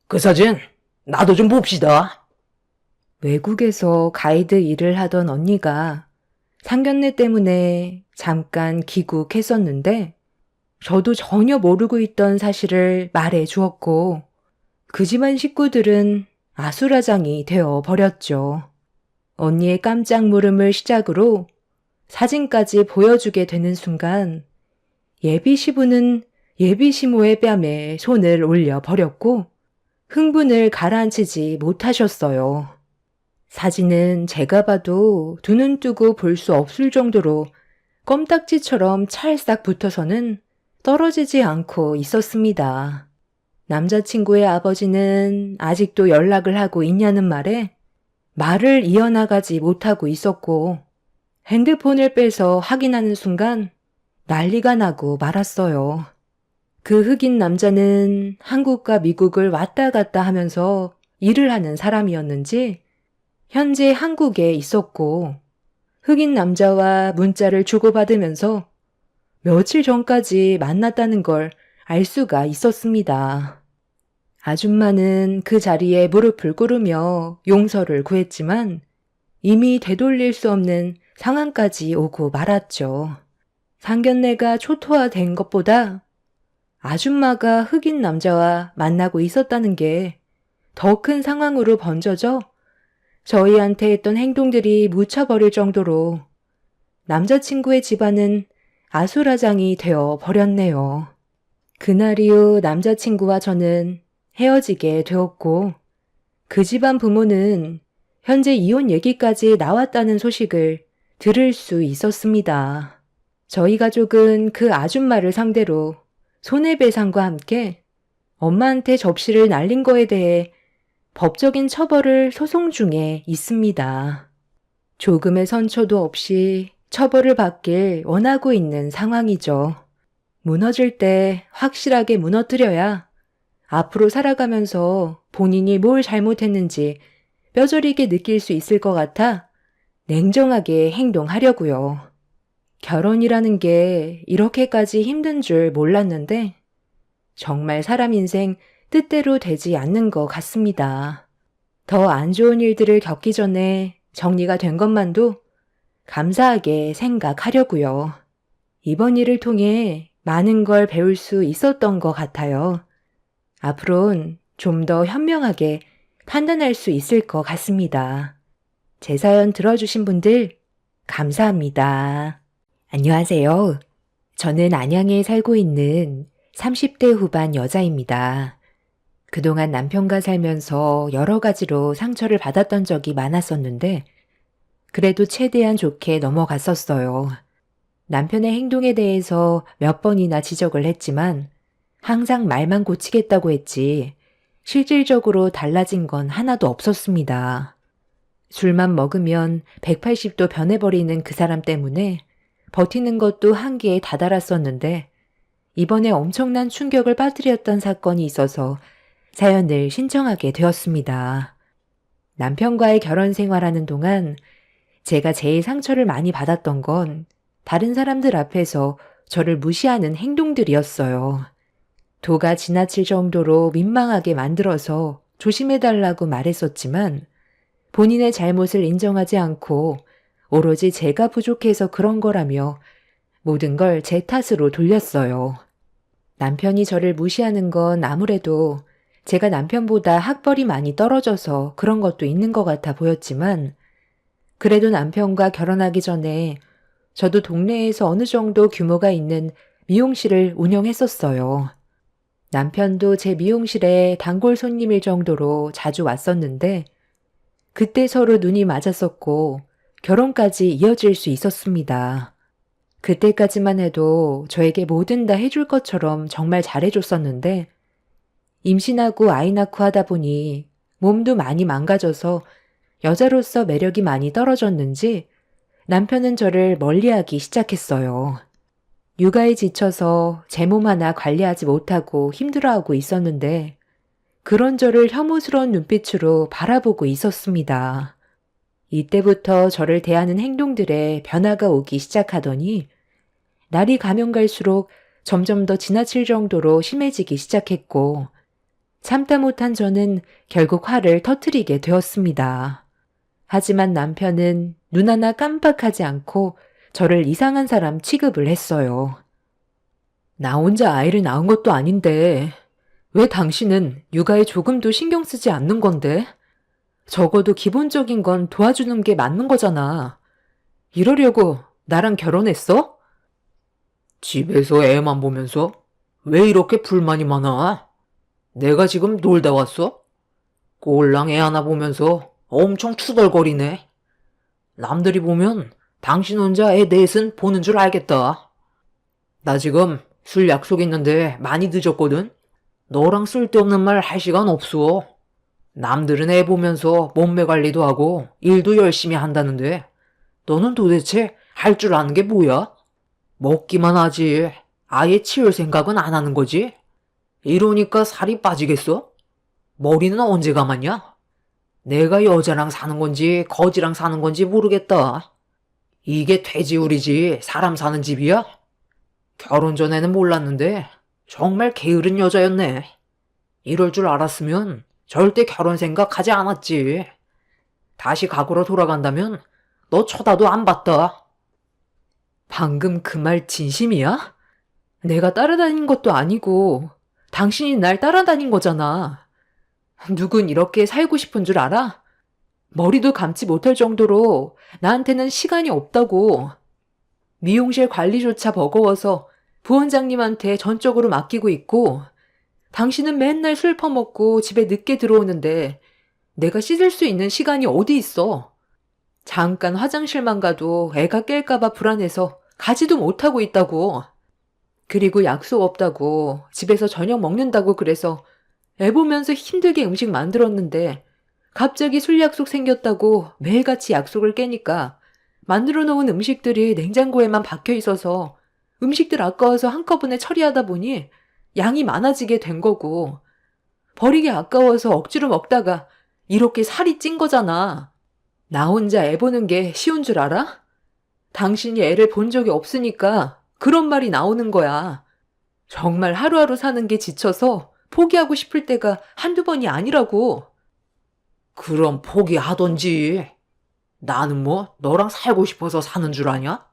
그 사진 나도 좀 봅시다. 외국에서 가이드 일을 하던 언니가 상견례 때문에 잠깐 귀국했었는데 저도 전혀 모르고 있던 사실을 말해 주었고 그 집안 식구들은 아수라장이 되어 버렸죠. 언니의 깜짝 물음을 시작으로 사진까지 보여주게 되는 순간 예비 시부는 예비 시모의 뺨에 손을 올려 버렸고 흥분을 가라앉히지 못하셨어요. 사진은 제가 봐도 두 눈 뜨고 볼 수 없을 정도로 껌딱지처럼 찰싹 붙어서는 떨어지지 않고 있었습니다. 남자친구의 아버지는 아직도 연락을 하고 있냐는 말에 말을 이어나가지 못하고 있었고 핸드폰을 빼서 확인하는 순간 난리가 나고 말았어요. 그 흑인 남자는 한국과 미국을 왔다 갔다 하면서 일을 하는 사람이었는지 현재 한국에 있었고 흑인 남자와 문자를 주고받으면서 며칠 전까지 만났다는 걸 알 수가 있었습니다. 아줌마는 그 자리에 무릎을 꿇으며 용서를 구했지만 이미 되돌릴 수 없는 상황까지 오고 말았죠. 상견례가 초토화된 것보다 아줌마가 흑인 남자와 만나고 있었다는 게 더 큰 상황으로 번져져 저희한테 했던 행동들이 묻혀버릴 정도로 남자친구의 집안은 아수라장이 되어 버렸네요. 그날 이후 남자친구와 저는 헤어지게 되었고 그 집안 부모는 현재 이혼 얘기까지 나왔다는 소식을 들을 수 있었습니다. 저희 가족은 그 아줌마를 상대로 손해배상과 함께 엄마한테 접시를 날린 거에 대해 법적인 처벌을 소송 중에 있습니다. 조금의 선처도 없이 처벌을 받길 원하고 있는 상황이죠. 무너질 때 확실하게 무너뜨려야 앞으로 살아가면서 본인이 뭘 잘못했는지 뼈저리게 느낄 수 있을 것 같아 냉정하게 행동하려고요. 결혼이라는 게 이렇게까지 힘든 줄 몰랐는데 정말 사람 인생 뜻대로 되지 않는 것 같습니다. 더 안 좋은 일들을 겪기 전에 정리가 된 것만도 감사하게 생각하려고요. 이번 일을 통해 많은 걸 배울 수 있었던 것 같아요. 앞으로는 좀 더 현명하게 판단할 수 있을 것 같습니다. 제 사연 들어주신 분들 감사합니다. 안녕하세요. 저는 안양에 살고 있는 30대 후반 여자입니다. 그동안 남편과 살면서 여러 가지로 상처를 받았던 적이 많았었는데 그래도 최대한 좋게 넘어갔었어요. 남편의 행동에 대해서 몇 번이나 지적을 했지만 항상 말만 고치겠다고 했지 실질적으로 달라진 건 하나도 없었습니다. 술만 먹으면 180도 변해버리는 그 사람 때문에 버티는 것도 한계에 다다랐었는데 이번에 엄청난 충격을 빠뜨렸던 사건이 있어서 사연을 신청하게 되었습니다. 남편과의 결혼 생활하는 동안 제가 제일 상처를 많이 받았던 건 다른 사람들 앞에서 저를 무시하는 행동들이었어요. 도가 지나칠 정도로 민망하게 만들어서 조심해달라고 말했었지만 본인의 잘못을 인정하지 않고 오로지 제가 부족해서 그런 거라며 모든 걸 제 탓으로 돌렸어요. 남편이 저를 무시하는 건 아무래도 제가 남편보다 학벌이 많이 떨어져서 그런 것도 있는 것 같아 보였지만 그래도 남편과 결혼하기 전에 저도 동네에서 어느 정도 규모가 있는 미용실을 운영했었어요. 남편도 제 미용실에 단골 손님일 정도로 자주 왔었는데 그때 서로 눈이 맞았었고 결혼까지 이어질 수 있었습니다. 그때까지만 해도 저에게 뭐든 다 해줄 것처럼 정말 잘해줬었는데 임신하고 아이 낳고 하다 보니 몸도 많이 망가져서 여자로서 매력이 많이 떨어졌는지 남편은 저를 멀리하기 시작했어요. 육아에 지쳐서 제 몸 하나 관리하지 못하고 힘들어하고 있었는데 그런 저를 혐오스러운 눈빛으로 바라보고 있었습니다. 이때부터 저를 대하는 행동들에 변화가 오기 시작하더니 날이 가면 갈수록 점점 더 지나칠 정도로 심해지기 시작했고 참다 못한 저는 결국 화를 터뜨리게 되었습니다. 하지만 남편은 눈 하나 깜빡하지 않고 저를 이상한 사람 취급을 했어요. 나 혼자 아이를 낳은 것도 아닌데 왜 당신은 육아에 조금도 신경 쓰지 않는 건데? 적어도 기본적인 건 도와주는 게 맞는 거잖아. 이러려고 나랑 결혼했어? 집에서 애만 보면서 왜 이렇게 불만이 많아? 내가 지금 놀다 왔어? 꼴랑 애 하나 보면서 엄청 투덜거리네. 남들이 보면 당신 혼자 애 넷은 보는 줄 알겠다. 나 지금 술 약속 있는데 많이 늦었거든? 너랑 쓸데없는 말 할 시간 없어. 남들은 애 보면서 몸매 관리도 하고 일도 열심히 한다는데 너는 도대체 할 줄 아는 게 뭐야? 먹기만 하지. 아예 치울 생각은 안 하는 거지? 이러니까 살이 빠지겠어? 머리는 언제 감았냐? 내가 여자랑 사는 건지 거지랑 사는 건지 모르겠다. 이게 돼지우리지 사람 사는 집이야? 결혼 전에는 몰랐는데 정말 게으른 여자였네. 이럴 줄 알았으면 절대 결혼 생각하지 않았지. 다시 과거로 돌아간다면 너 쳐다도 안 봤다. 방금 그 말 진심이야? 내가 따라다닌 것도 아니고 당신이 날 따라다닌 거잖아. 누군 이렇게 살고 싶은 줄 알아? 머리도 감지 못할 정도로 나한테는 시간이 없다고. 미용실 관리조차 버거워서 부원장님한테 전적으로 맡기고 있고, 당신은 맨날 술 퍼먹고 집에 늦게 들어오는데 내가 씻을 수 있는 시간이 어디 있어. 잠깐 화장실만 가도 애가 깰까봐 불안해서 가지도 못하고 있다고. 그리고 약속 없다고 집에서 저녁 먹는다고 그래서 애 보면서 힘들게 음식 만들었는데 갑자기 술 약속 생겼다고 매일같이 약속을 깨니까 만들어 놓은 음식들이 냉장고에만 박혀 있어서 음식들 아까워서 한꺼번에 처리하다 보니 양이 많아지게 된 거고, 버리기 아까워서 억지로 먹다가 이렇게 살이 찐 거잖아. 나 혼자 애 보는 게 쉬운 줄 알아? 당신이 애를 본 적이 없으니까 그런 말이 나오는 거야. 정말 하루하루 사는 게 지쳐서 포기하고 싶을 때가 한두 번이 아니라고. 그럼 포기하던지. 나는 뭐 너랑 살고 싶어서 사는 줄 아냐?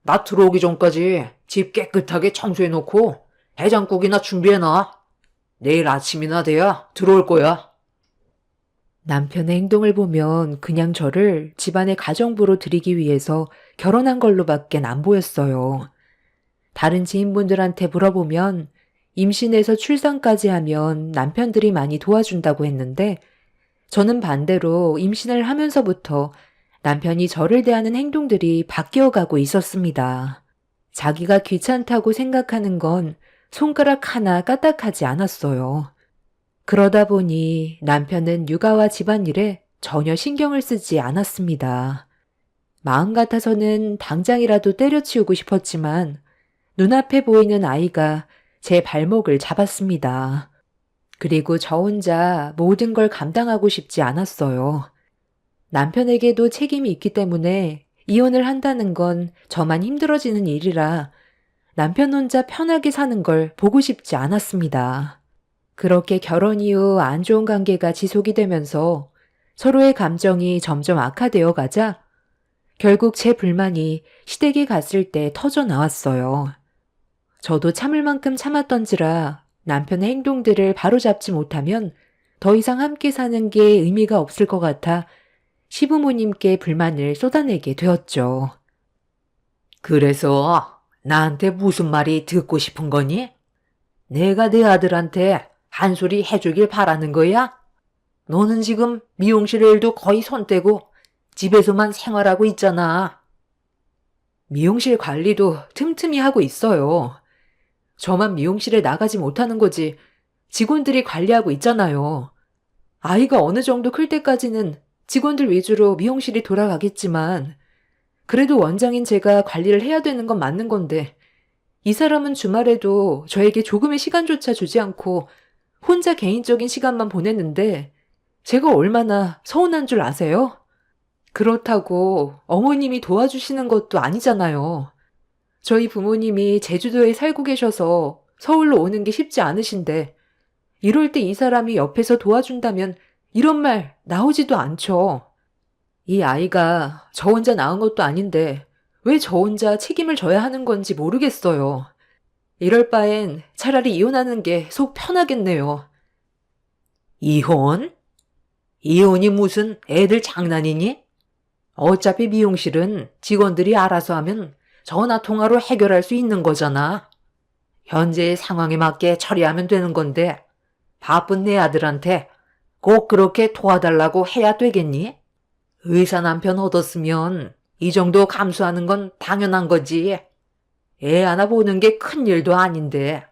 나 들어오기 전까지 집 깨끗하게 청소해놓고 해장국이나 준비해놔. 내일 아침이나 돼야 들어올 거야. 남편의 행동을 보면 그냥 저를 집안의 가정부로 들이기 위해서 결혼한 걸로밖엔 안 보였어요. 다른 지인분들한테 물어보면 임신해서 출산까지 하면 남편들이 많이 도와준다고 했는데, 저는 반대로 임신을 하면서부터 남편이 저를 대하는 행동들이 바뀌어가고 있었습니다. 자기가 귀찮다고 생각하는 건 손가락 하나 까딱하지 않았어요. 그러다 보니 남편은 육아와 집안일에 전혀 신경을 쓰지 않았습니다. 마음 같아서는 당장이라도 때려치우고 싶었지만 눈앞에 보이는 아이가 제 발목을 잡았습니다. 그리고 저 혼자 모든 걸 감당하고 싶지 않았어요. 남편에게도 책임이 있기 때문에 이혼을 한다는 건 저만 힘들어지는 일이라 남편 혼자 편하게 사는 걸 보고 싶지 않았습니다. 그렇게 결혼 이후 안 좋은 관계가 지속이 되면서 서로의 감정이 점점 악화되어 가자 결국 제 불만이 시댁에 갔을 때 터져 나왔어요. 저도 참을 만큼 참았던지라 남편의 행동들을 바로잡지 못하면 더 이상 함께 사는 게 의미가 없을 것 같아 시부모님께 불만을 쏟아내게 되었죠. 그래서 나한테 무슨 말이 듣고 싶은 거니? 내가 내 아들한테 한 소리 해주길 바라는 거야? 너는 지금 미용실 일도 거의 손 떼고 집에서만 생활하고 있잖아. 미용실 관리도 틈틈이 하고 있어요. 저만 미용실에 나가지 못하는 거지 직원들이 관리하고 있잖아요. 아이가 어느 정도 클 때까지는 직원들 위주로 미용실이 돌아가겠지만 그래도 원장인 제가 관리를 해야 되는 건 맞는 건데 이 사람은 주말에도 저에게 조금의 시간조차 주지 않고 혼자 개인적인 시간만 보냈는데 제가 얼마나 서운한 줄 아세요? 그렇다고 어머님이 도와주시는 것도 아니잖아요. 저희 부모님이 제주도에 살고 계셔서 서울로 오는 게 쉽지 않으신데 이럴 때 이 사람이 옆에서 도와준다면 이런 말 나오지도 않죠. 이 아이가 저 혼자 낳은 것도 아닌데 왜 저 혼자 책임을 져야 하는 건지 모르겠어요. 이럴 바엔 차라리 이혼하는 게 속 편하겠네요. 이혼? 이혼이 무슨 애들 장난이니? 어차피 미용실은 직원들이 알아서 하면 전화 통화로 해결할 수 있는 거잖아. 현재의 상황에 맞게 처리하면 되는 건데 바쁜 내 아들한테 꼭 그렇게 도와달라고 해야 되겠니? 의사 남편 얻었으면 이 정도 감수하는 건 당연한 거지. 애 하나 보는 게 큰일도 아닌데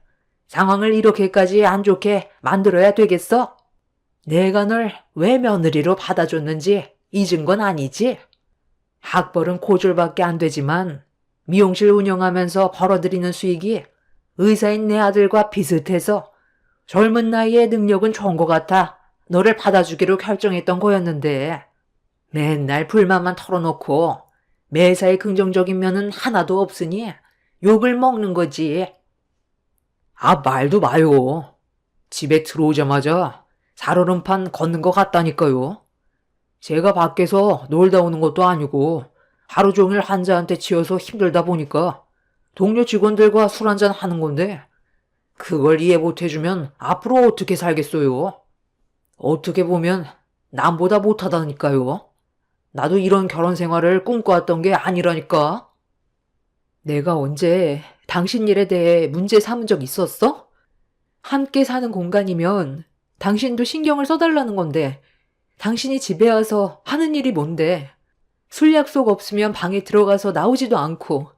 상황을 이렇게까지 안 좋게 만들어야 되겠어? 내가 널 왜 며느리로 받아줬는지 잊은 건 아니지? 학벌은 고졸밖에 안 되지만 미용실 운영하면서 벌어들이는 수익이 의사인 내 아들과 비슷해서 젊은 나이에 능력은 좋은 것 같아 너를 받아주기로 결정했던 거였는데 맨날 불만만 털어놓고 매사에 긍정적인 면은 하나도 없으니 욕을 먹는 거지. 아, 말도 마요. 집에 들어오자마자 살얼음판 걷는 것 같다니까요. 제가 밖에서 놀다 오는 것도 아니고 하루 종일 환자한테 치여서 힘들다 보니까 동료 직원들과 술 한잔 하는 건데 그걸 이해 못 해주면 앞으로 어떻게 살겠어요? 어떻게 보면 남보다 못하다니까요. 나도 이런 결혼 생활을 꿈꿔왔던 게 아니라니까. 내가 언제 당신 일에 대해 문제 삼은 적 있었어? 함께 사는 공간이면 당신도 신경을 써달라는 건데 당신이 집에 와서 하는 일이 뭔데? 술 약속 없으면 방에 들어가서 나오지도 않고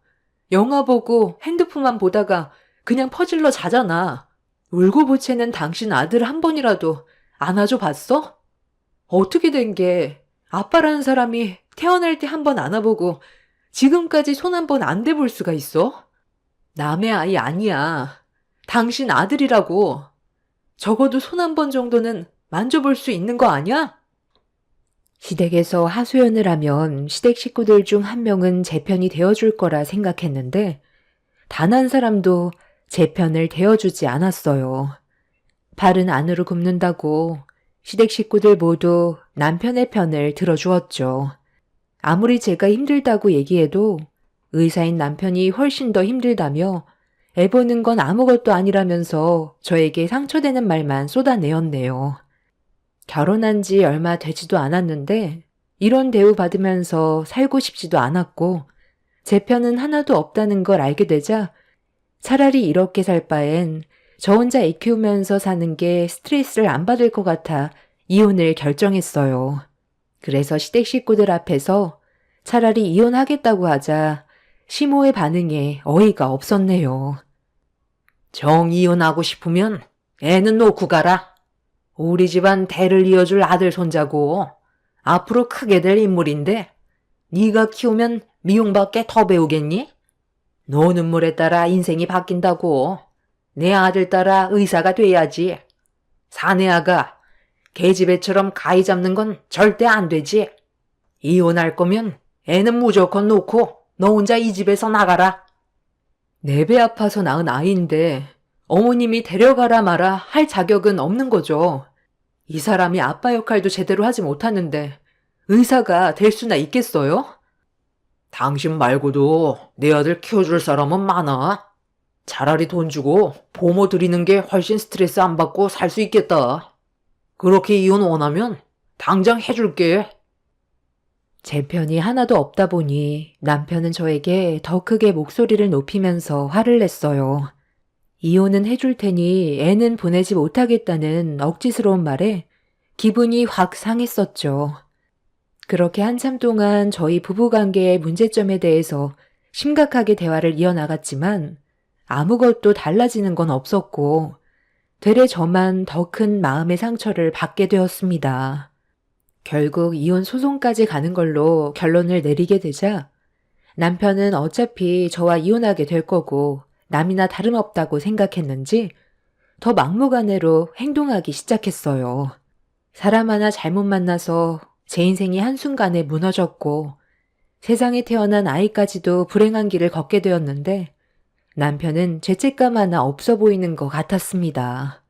영화 보고 핸드폰만 보다가 그냥 퍼질러 자잖아. 울고불채는 당신 아들 한 번이라도 안아줘 봤어? 어떻게 된 게 아빠라는 사람이 태어날 때 한 번 안아보고 지금까지 손 한 번 안 대볼 수가 있어? 남의 아이 아니야. 당신 아들이라고. 적어도 손 한 번 정도는 만져볼 수 있는 거 아니야? 시댁에서 하소연을 하면 시댁 식구들 중 한 명은 제 편이 되어줄 거라 생각했는데 단 한 사람도 제 편을 되어주지 않았어요. 발은 안으로 굽는다고 시댁 식구들 모두 남편의 편을 들어주었죠. 아무리 제가 힘들다고 얘기해도 의사인 남편이 훨씬 더 힘들다며 애 보는 건 아무것도 아니라면서 저에게 상처되는 말만 쏟아내었네요. 결혼한 지 얼마 되지도 않았는데 이런 대우 받으면서 살고 싶지도 않았고 제 편은 하나도 없다는 걸 알게 되자 차라리 이렇게 살 바엔 저 혼자 애 키우면서 사는 게 스트레스를 안 받을 것 같아 이혼을 결정했어요. 그래서 시댁 식구들 앞에서 차라리 이혼하겠다고 하자 시모의 반응에 어이가 없었네요. 정 이혼하고 싶으면 애는 놓고 가라. 우리 집안 대를 이어줄 아들 손자고 앞으로 크게 될 인물인데 네가 키우면 미용밖에 더 배우겠니? 노는 물에 따라 인생이 바뀐다고. 내 아들 따라 의사가 돼야지. 사내 아가 계집애처럼 가위 잡는 건 절대 안 되지. 이혼할 거면 애는 무조건 놓고 너 혼자 이 집에서 나가라. 내 배 아파서 낳은 아이인데 어머님이 데려가라 마라 할 자격은 없는 거죠. 이 사람이 아빠 역할도 제대로 하지 못하는데 의사가 될 수나 있겠어요? 당신 말고도 내 아들 키워줄 사람은 많아. 차라리 돈 주고 보모 드리는 게 훨씬 스트레스 안 받고 살 수 있겠다. 그렇게 이혼 원하면 당장 해줄게. 제 편이 하나도 없다 보니 남편은 저에게 더 크게 목소리를 높이면서 화를 냈어요. 이혼은 해줄 테니 애는 보내지 못하겠다는 억지스러운 말에 기분이 확 상했었죠. 그렇게 한참 동안 저희 부부관계의 문제점에 대해서 심각하게 대화를 이어나갔지만 아무것도 달라지는 건 없었고 되레 저만 더 큰 마음의 상처를 받게 되었습니다. 결국 이혼 소송까지 가는 걸로 결론을 내리게 되자 남편은 어차피 저와 이혼하게 될 거고 남이나 다름없다고 생각했는지 더 막무가내로 행동하기 시작했어요. 사람 하나 잘못 만나서 제 인생이 한순간에 무너졌고 세상에 태어난 아이까지도 불행한 길을 걷게 되었는데 남편은 죄책감 하나 없어 보이는 것 같았습니다.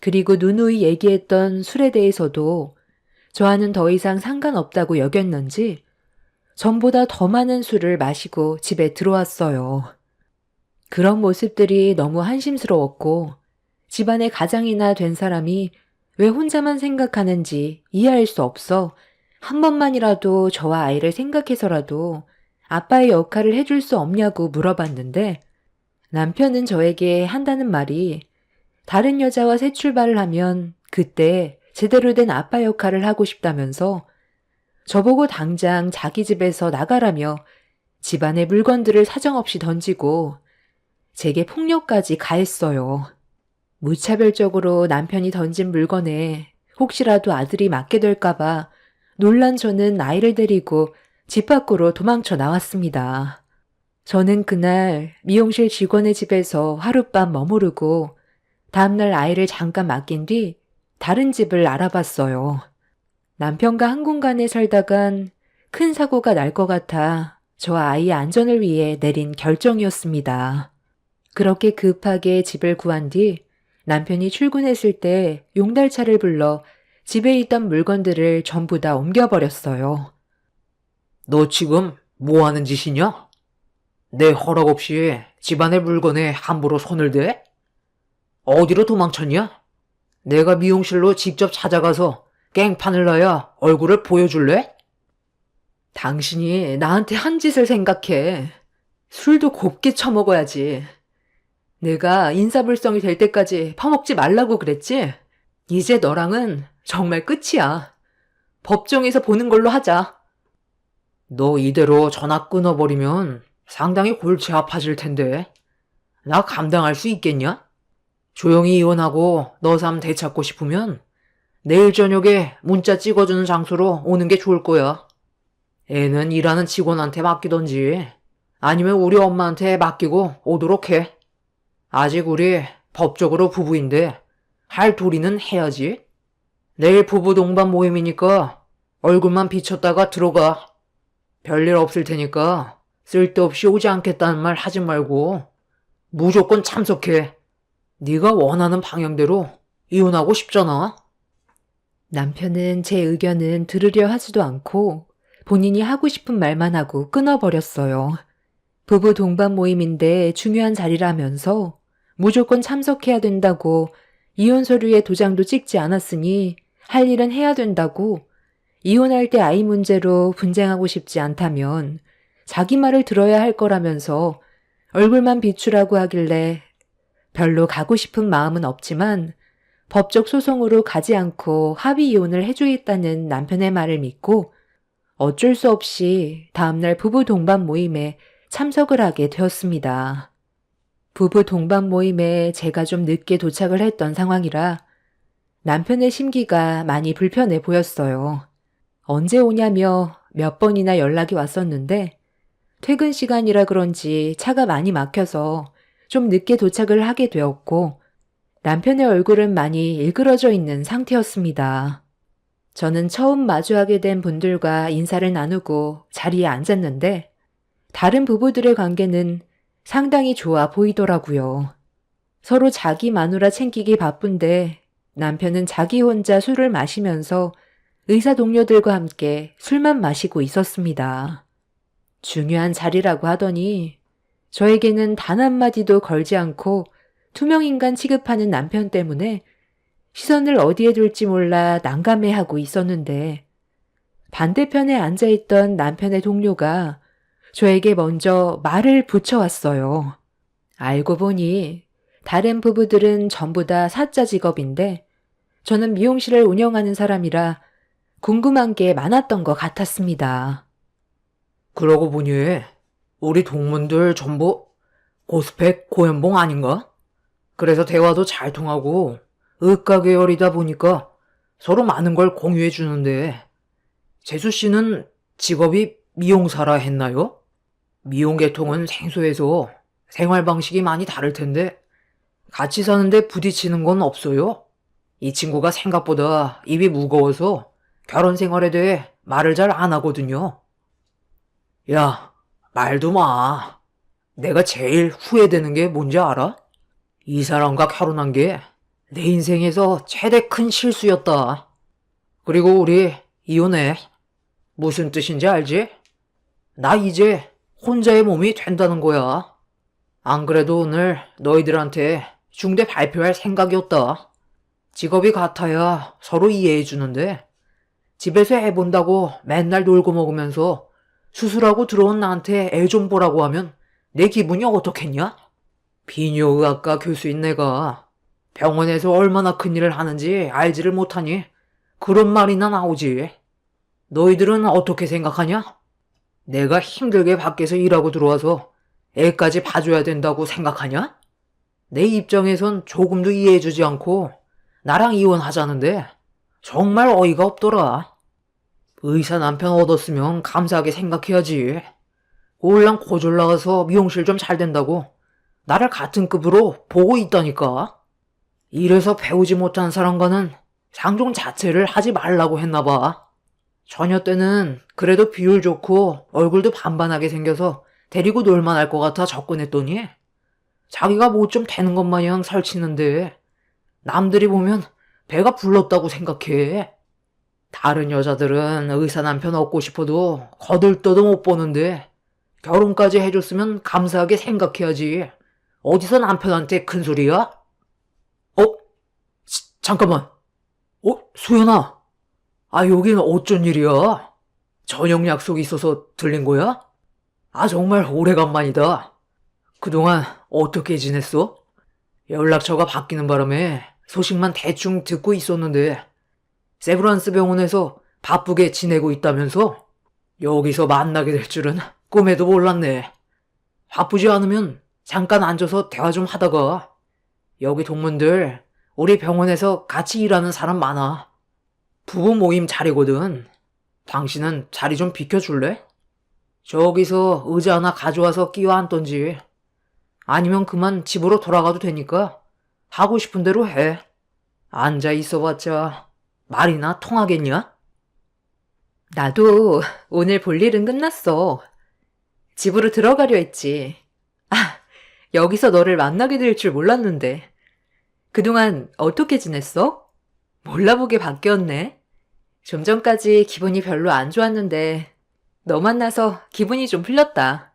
그리고 누누이 얘기했던 술에 대해서도 저와는 더 이상 상관없다고 여겼는지 전보다 더 많은 술을 마시고 집에 들어왔어요. 그런 모습들이 너무 한심스러웠고 집안의 가장이나 된 사람이 왜 혼자만 생각하는지 이해할 수 없어 한 번만이라도 저와 아이를 생각해서라도 아빠의 역할을 해줄 수 없냐고 물어봤는데 남편은 저에게 한다는 말이 다른 여자와 새 출발을 하면 그때 제대로 된 아빠 역할을 하고 싶다면서 저보고 당장 자기 집에서 나가라며 집안의 물건들을 사정없이 던지고 제게 폭력까지 가했어요. 무차별적으로 남편이 던진 물건에 혹시라도 아들이 맞게 될까봐 놀란 저는 아이를 데리고 집 밖으로 도망쳐 나왔습니다. 저는 그날 미용실 직원의 집에서 하룻밤 머무르고 다음날 아이를 잠깐 맡긴 뒤 다른 집을 알아봤어요. 남편과 한 공간에 살다간 큰 사고가 날 것 같아 저와 아이의 안전을 위해 내린 결정이었습니다. 그렇게 급하게 집을 구한 뒤 남편이 출근했을 때 용달차를 불러 집에 있던 물건들을 전부 다 옮겨버렸어요. 너 지금 뭐 하는 짓이냐? 내 허락 없이 집안의 물건에 함부로 손을 대? 어디로 도망쳤냐? 내가 미용실로 직접 찾아가서 깽판을 놔야 얼굴을 보여줄래? 당신이 나한테 한 짓을 생각해. 술도 곱게 처먹어야지. 내가 인사불성이 될 때까지 퍼먹지 말라고 그랬지? 이제 너랑은 정말 끝이야. 법정에서 보는 걸로 하자. 너 이대로 전화 끊어버리면 상당히 골치 아파질 텐데. 나 감당할 수 있겠냐? 조용히 이혼하고 너 삶 되찾고 싶으면 내일 저녁에 문자 찍어주는 장소로 오는 게 좋을 거야. 애는 일하는 직원한테 맡기던지 아니면 우리 엄마한테 맡기고 오도록 해. 아직 우리 법적으로 부부인데 할 도리는 해야지. 내일 부부 동반 모임이니까 얼굴만 비쳤다가 들어가. 별일 없을 테니까 쓸데없이 오지 않겠다는 말 하지 말고 무조건 참석해. 네가 원하는 방향대로 이혼하고 싶잖아. 남편은 제 의견은 들으려 하지도 않고 본인이 하고 싶은 말만 하고 끊어버렸어요. 부부 동반 모임인데 중요한 자리라면서 무조건 참석해야 된다고 이혼 서류에 도장도 찍지 않았으니 할 일은 해야 된다고 이혼할 때 아이 문제로 분쟁하고 싶지 않다면 자기 말을 들어야 할 거라면서 얼굴만 비추라고 하길래 별로 가고 싶은 마음은 없지만 법적 소송으로 가지 않고 합의 이혼을 해주겠다는 남편의 말을 믿고 어쩔 수 없이 다음날 부부 동반 모임에 참석을 하게 되었습니다. 부부 동반 모임에 제가 좀 늦게 도착을 했던 상황이라 남편의 심기가 많이 불편해 보였어요. 언제 오냐며 몇 번이나 연락이 왔었는데 퇴근 시간이라 그런지 차가 많이 막혀서 좀 늦게 도착을 하게 되었고 남편의 얼굴은 많이 일그러져 있는 상태였습니다. 저는 처음 마주하게 된 분들과 인사를 나누고 자리에 앉았는데 다른 부부들의 관계는 상당히 좋아 보이더라고요. 서로 자기 마누라 챙기기 바쁜데 남편은 자기 혼자 술을 마시면서 의사 동료들과 함께 술만 마시고 있었습니다. 중요한 자리라고 하더니 저에게는 단 한마디도 걸지 않고 투명인간 취급하는 남편 때문에 시선을 어디에 둘지 몰라 난감해하고 있었는데 반대편에 앉아있던 남편의 동료가 저에게 먼저 말을 붙여왔어요. 알고 보니 다른 부부들은 전부 다 사자 직업인데 저는 미용실을 운영하는 사람이라 궁금한 게 많았던 것 같았습니다. 그러고 보니 우리 동문들 전부 고스펙 고연봉 아닌가? 그래서 대화도 잘 통하고 의과 계열이다 보니까 서로 많은 걸 공유해 주는데 재수 씨는 직업이 미용사라 했나요? 미용 계통은 생소해서 생활 방식이 많이 다를 텐데 같이 사는데 부딪히는 건 없어요? 이 친구가 생각보다 입이 무거워서 결혼 생활에 대해 말을 잘 안 하거든요. 야, 말도 마. 내가 제일 후회되는 게 뭔지 알아? 이 사람과 결혼한 게 내 인생에서 최대 큰 실수였다. 그리고 우리 이혼해. 무슨 뜻인지 알지? 나 이제 혼자의 몸이 된다는 거야. 안 그래도 오늘 너희들한테 중대 발표할 생각이었다. 직업이 같아야 서로 이해해 주는데 집에서 해본다고 맨날 놀고 먹으면서 수술하고 들어온 나한테 애 좀 보라고 하면 내 기분이 어떻겠냐? 비뇨의학과 교수인 내가 병원에서 얼마나 큰일을 하는지 알지를 못하니 그런 말이나 나오지. 너희들은 어떻게 생각하냐? 내가 힘들게 밖에서 일하고 들어와서 애까지 봐줘야 된다고 생각하냐? 내 입장에선 조금도 이해해주지 않고 나랑 이혼하자는데 정말 어이가 없더라. 의사 남편 얻었으면 감사하게 생각해야지. 올랑 고졸 나가서 미용실 좀 잘 된다고 나를 같은 급으로 보고 있다니까. 이래서 배우지 못한 사람과는 상종 자체를 하지 말라고 했나봐. 처녀 때는 그래도 비율 좋고 얼굴도 반반하게 생겨서 데리고 놀만 할 것 같아 접근했더니 자기가 뭐 좀 되는 것 마냥 설치는데 남들이 보면 배가 불렀다고 생각해. 다른 여자들은 의사 남편 얻고 싶어도 거들떠도 못 보는데 결혼까지 해줬으면 감사하게 생각해야지. 어디서 남편한테 큰 소리야? 잠깐만. 소연아. 여긴 어쩐 일이야? 저녁 약속이 있어서 들린 거야? 정말 오래간만이다. 그동안 어떻게 지냈어? 연락처가 바뀌는 바람에 소식만 대충 듣고 있었는데 세브란스 병원에서 바쁘게 지내고 있다면서? 여기서 만나게 될 줄은 꿈에도 몰랐네. 바쁘지 않으면 잠깐 앉아서 대화 좀 하다가. 여기 동문들 우리 병원에서 같이 일하는 사람 많아. 부부 모임 자리거든. 당신은 자리 좀 비켜줄래? 저기서 의자 하나 가져와서 끼워 앉던지 아니면 그만 집으로 돌아가도 되니까 하고 싶은 대로 해. 앉아 있어봤자 말이나 통하겠냐? 나도 오늘 볼 일은 끝났어. 집으로 들어가려 했지. 여기서 너를 만나게 될 줄 몰랐는데. 그동안 어떻게 지냈어? 몰라보게 바뀌었네. 좀 전까지 기분이 별로 안 좋았는데 너 만나서 기분이 좀 풀렸다.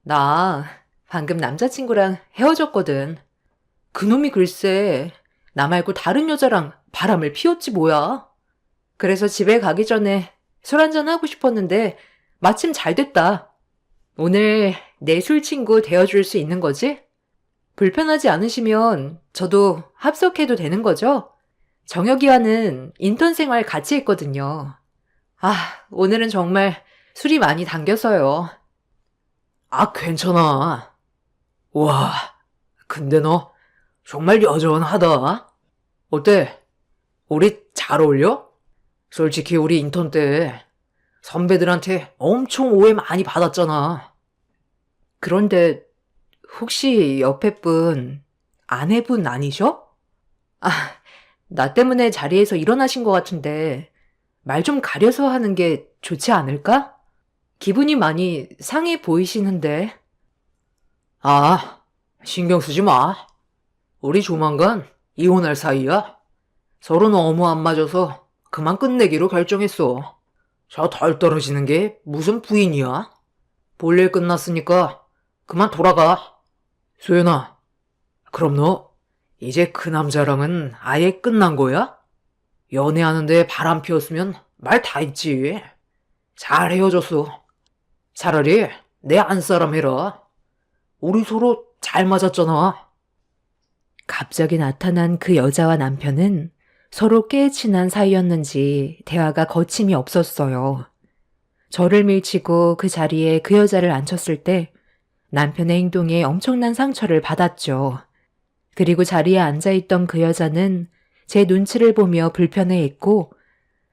나 방금 남자친구랑 헤어졌거든. 그놈이 글쎄 나 말고 다른 여자랑 바람을 피웠지 뭐야. 그래서 집에 가기 전에 술 한잔 하고 싶었는데 마침 잘 됐다. 오늘 내 술 친구 되어줄 수 있는 거지? 불편하지 않으시면 저도 합석해도 되는 거죠? 정혁이와는 인턴 생활 같이 했거든요. 오늘은 정말 술이 많이 당겨서요. 괜찮아. 와, 근데 너 정말 여전하다. 어때? 우리 잘 어울려? 솔직히 우리 인턴 때 선배들한테 엄청 오해 많이 받았잖아. 그런데 혹시 옆에 분 아내분 아니셔? 나 때문에 자리에서 일어나신 것 같은데 말 좀 가려서 하는 게 좋지 않을까? 기분이 많이 상해 보이시는데. 신경 쓰지 마. 우리 조만간 이혼할 사이야. 서로 너무 안 맞아서 그만 끝내기로 결정했어. 저 덜 떨어지는 게 무슨 부인이야? 볼일 끝났으니까 그만 돌아가. 소연아, 그럼 너 이제 그 남자랑은 아예 끝난 거야? 연애하는데 바람 피웠으면 말 다 했지. 잘 헤어졌어. 차라리 내 안사람 해라. 우리 서로 잘 맞았잖아. 갑자기 나타난 그 여자와 남편은 서로 꽤 친한 사이였는지 대화가 거침이 없었어요. 저를 밀치고 그 자리에 그 여자를 앉혔을 때 남편의 행동에 엄청난 상처를 받았죠. 그리고 자리에 앉아있던 그 여자는 제 눈치를 보며 불편해했고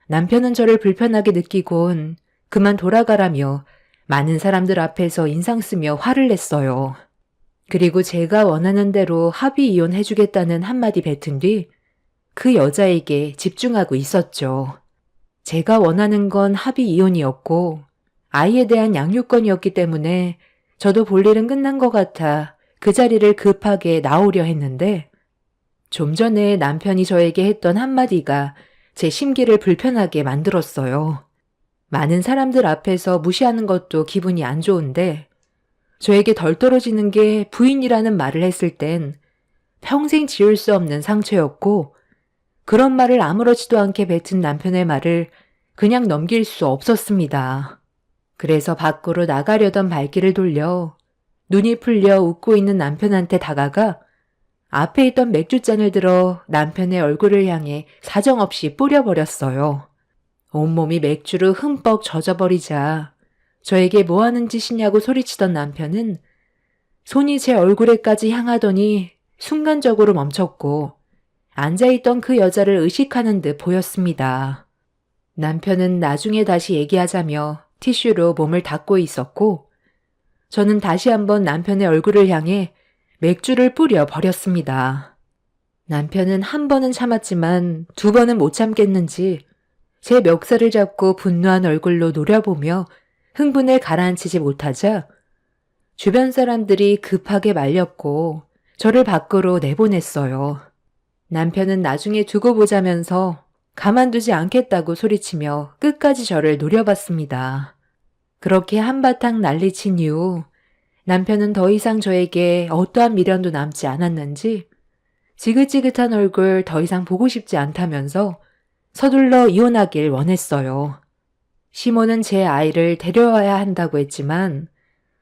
남편은 저를 불편하게 느끼곤 그만 돌아가라며 많은 사람들 앞에서 인상 쓰며 화를 냈어요. 그리고 제가 원하는 대로 합의 이혼해주겠다는 한마디 뱉은 뒤 그 여자에게 집중하고 있었죠. 제가 원하는 건 합의 이혼이었고 아이에 대한 양육권이었기 때문에 저도 볼 일은 끝난 것 같아 그 자리를 급하게 나오려 했는데 좀 전에 남편이 저에게 했던 한마디가 제 심기를 불편하게 만들었어요. 많은 사람들 앞에서 무시하는 것도 기분이 안 좋은데 저에게 덜 떨어지는 게 부인이라는 말을 했을 땐 평생 지울 수 없는 상처였고 그런 말을 아무렇지도 않게 뱉은 남편의 말을 그냥 넘길 수 없었습니다. 그래서 밖으로 나가려던 발길을 돌려 눈이 풀려 웃고 있는 남편한테 다가가 앞에 있던 맥주잔을 들어 남편의 얼굴을 향해 사정없이 뿌려버렸어요. 온몸이 맥주로 흠뻑 젖어버리자 저에게 뭐 하는 짓이냐고 소리치던 남편은 손이 제 얼굴에까지 향하더니 순간적으로 멈췄고 앉아있던 그 여자를 의식하는 듯 보였습니다. 남편은 나중에 다시 얘기하자며 티슈로 몸을 닦고 있었고 저는 다시 한번 남편의 얼굴을 향해 맥주를 뿌려 버렸습니다. 남편은 한 번은 참았지만 두 번은 못 참겠는지 제 멱살을 잡고 분노한 얼굴로 노려보며 흥분을 가라앉히지 못하자 주변 사람들이 급하게 말렸고 저를 밖으로 내보냈어요. 남편은 나중에 두고 보자면서 가만두지 않겠다고 소리치며 끝까지 저를 노려봤습니다. 그렇게 한바탕 난리친 이후 남편은 더 이상 저에게 어떠한 미련도 남지 않았는지 지긋지긋한 얼굴 더 이상 보고 싶지 않다면서 서둘러 이혼하길 원했어요. 시모는 제 아이를 데려와야 한다고 했지만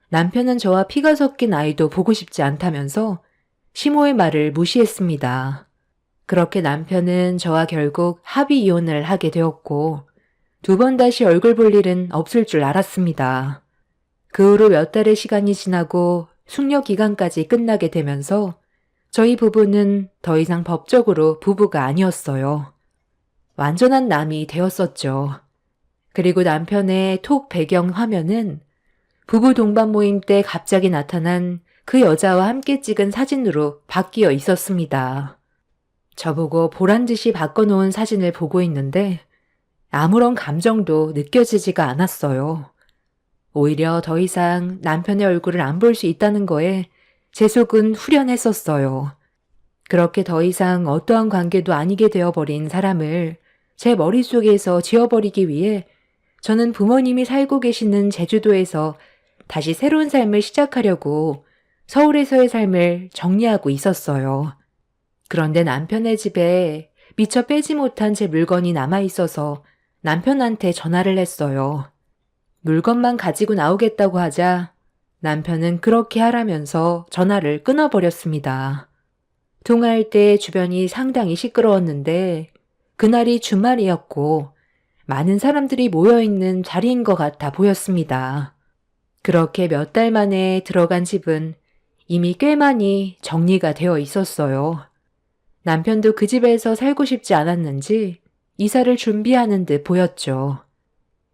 남편은 저와 피가 섞인 아이도 보고 싶지 않다면서 시모의 말을 무시했습니다. 그렇게 남편은 저와 결국 합의 이혼을 하게 되었고 두 번 다시 얼굴 볼 일은 없을 줄 알았습니다. 그 후로 몇 달의 시간이 지나고 숙려 기간까지 끝나게 되면서 저희 부부는 더 이상 법적으로 부부가 아니었어요. 완전한 남이 되었었죠. 그리고 남편의 톡 배경 화면은 부부 동반 모임 때 갑자기 나타난 그 여자와 함께 찍은 사진으로 바뀌어 있었습니다. 저보고 보란 듯이 바꿔놓은 사진을 보고 있는데 아무런 감정도 느껴지지가 않았어요. 오히려 더 이상 남편의 얼굴을 안 볼 수 있다는 거에 제 속은 후련했었어요. 그렇게 더 이상 어떠한 관계도 아니게 되어버린 사람을 제 머릿속에서 지워버리기 위해 저는 부모님이 살고 계시는 제주도에서 다시 새로운 삶을 시작하려고 서울에서의 삶을 정리하고 있었어요. 그런데 남편의 집에 미처 빼지 못한 제 물건이 남아있어서 남편한테 전화를 했어요. 물건만 가지고 나오겠다고 하자 남편은 그렇게 하라면서 전화를 끊어버렸습니다. 통화할 때 주변이 상당히 시끄러웠는데 그날이 주말이었고 많은 사람들이 모여있는 자리인 것 같아 보였습니다. 그렇게 몇 달 만에 들어간 집은 이미 꽤 많이 정리가 되어 있었어요. 남편도 그 집에서 살고 싶지 않았는지 이사를 준비하는 듯 보였죠.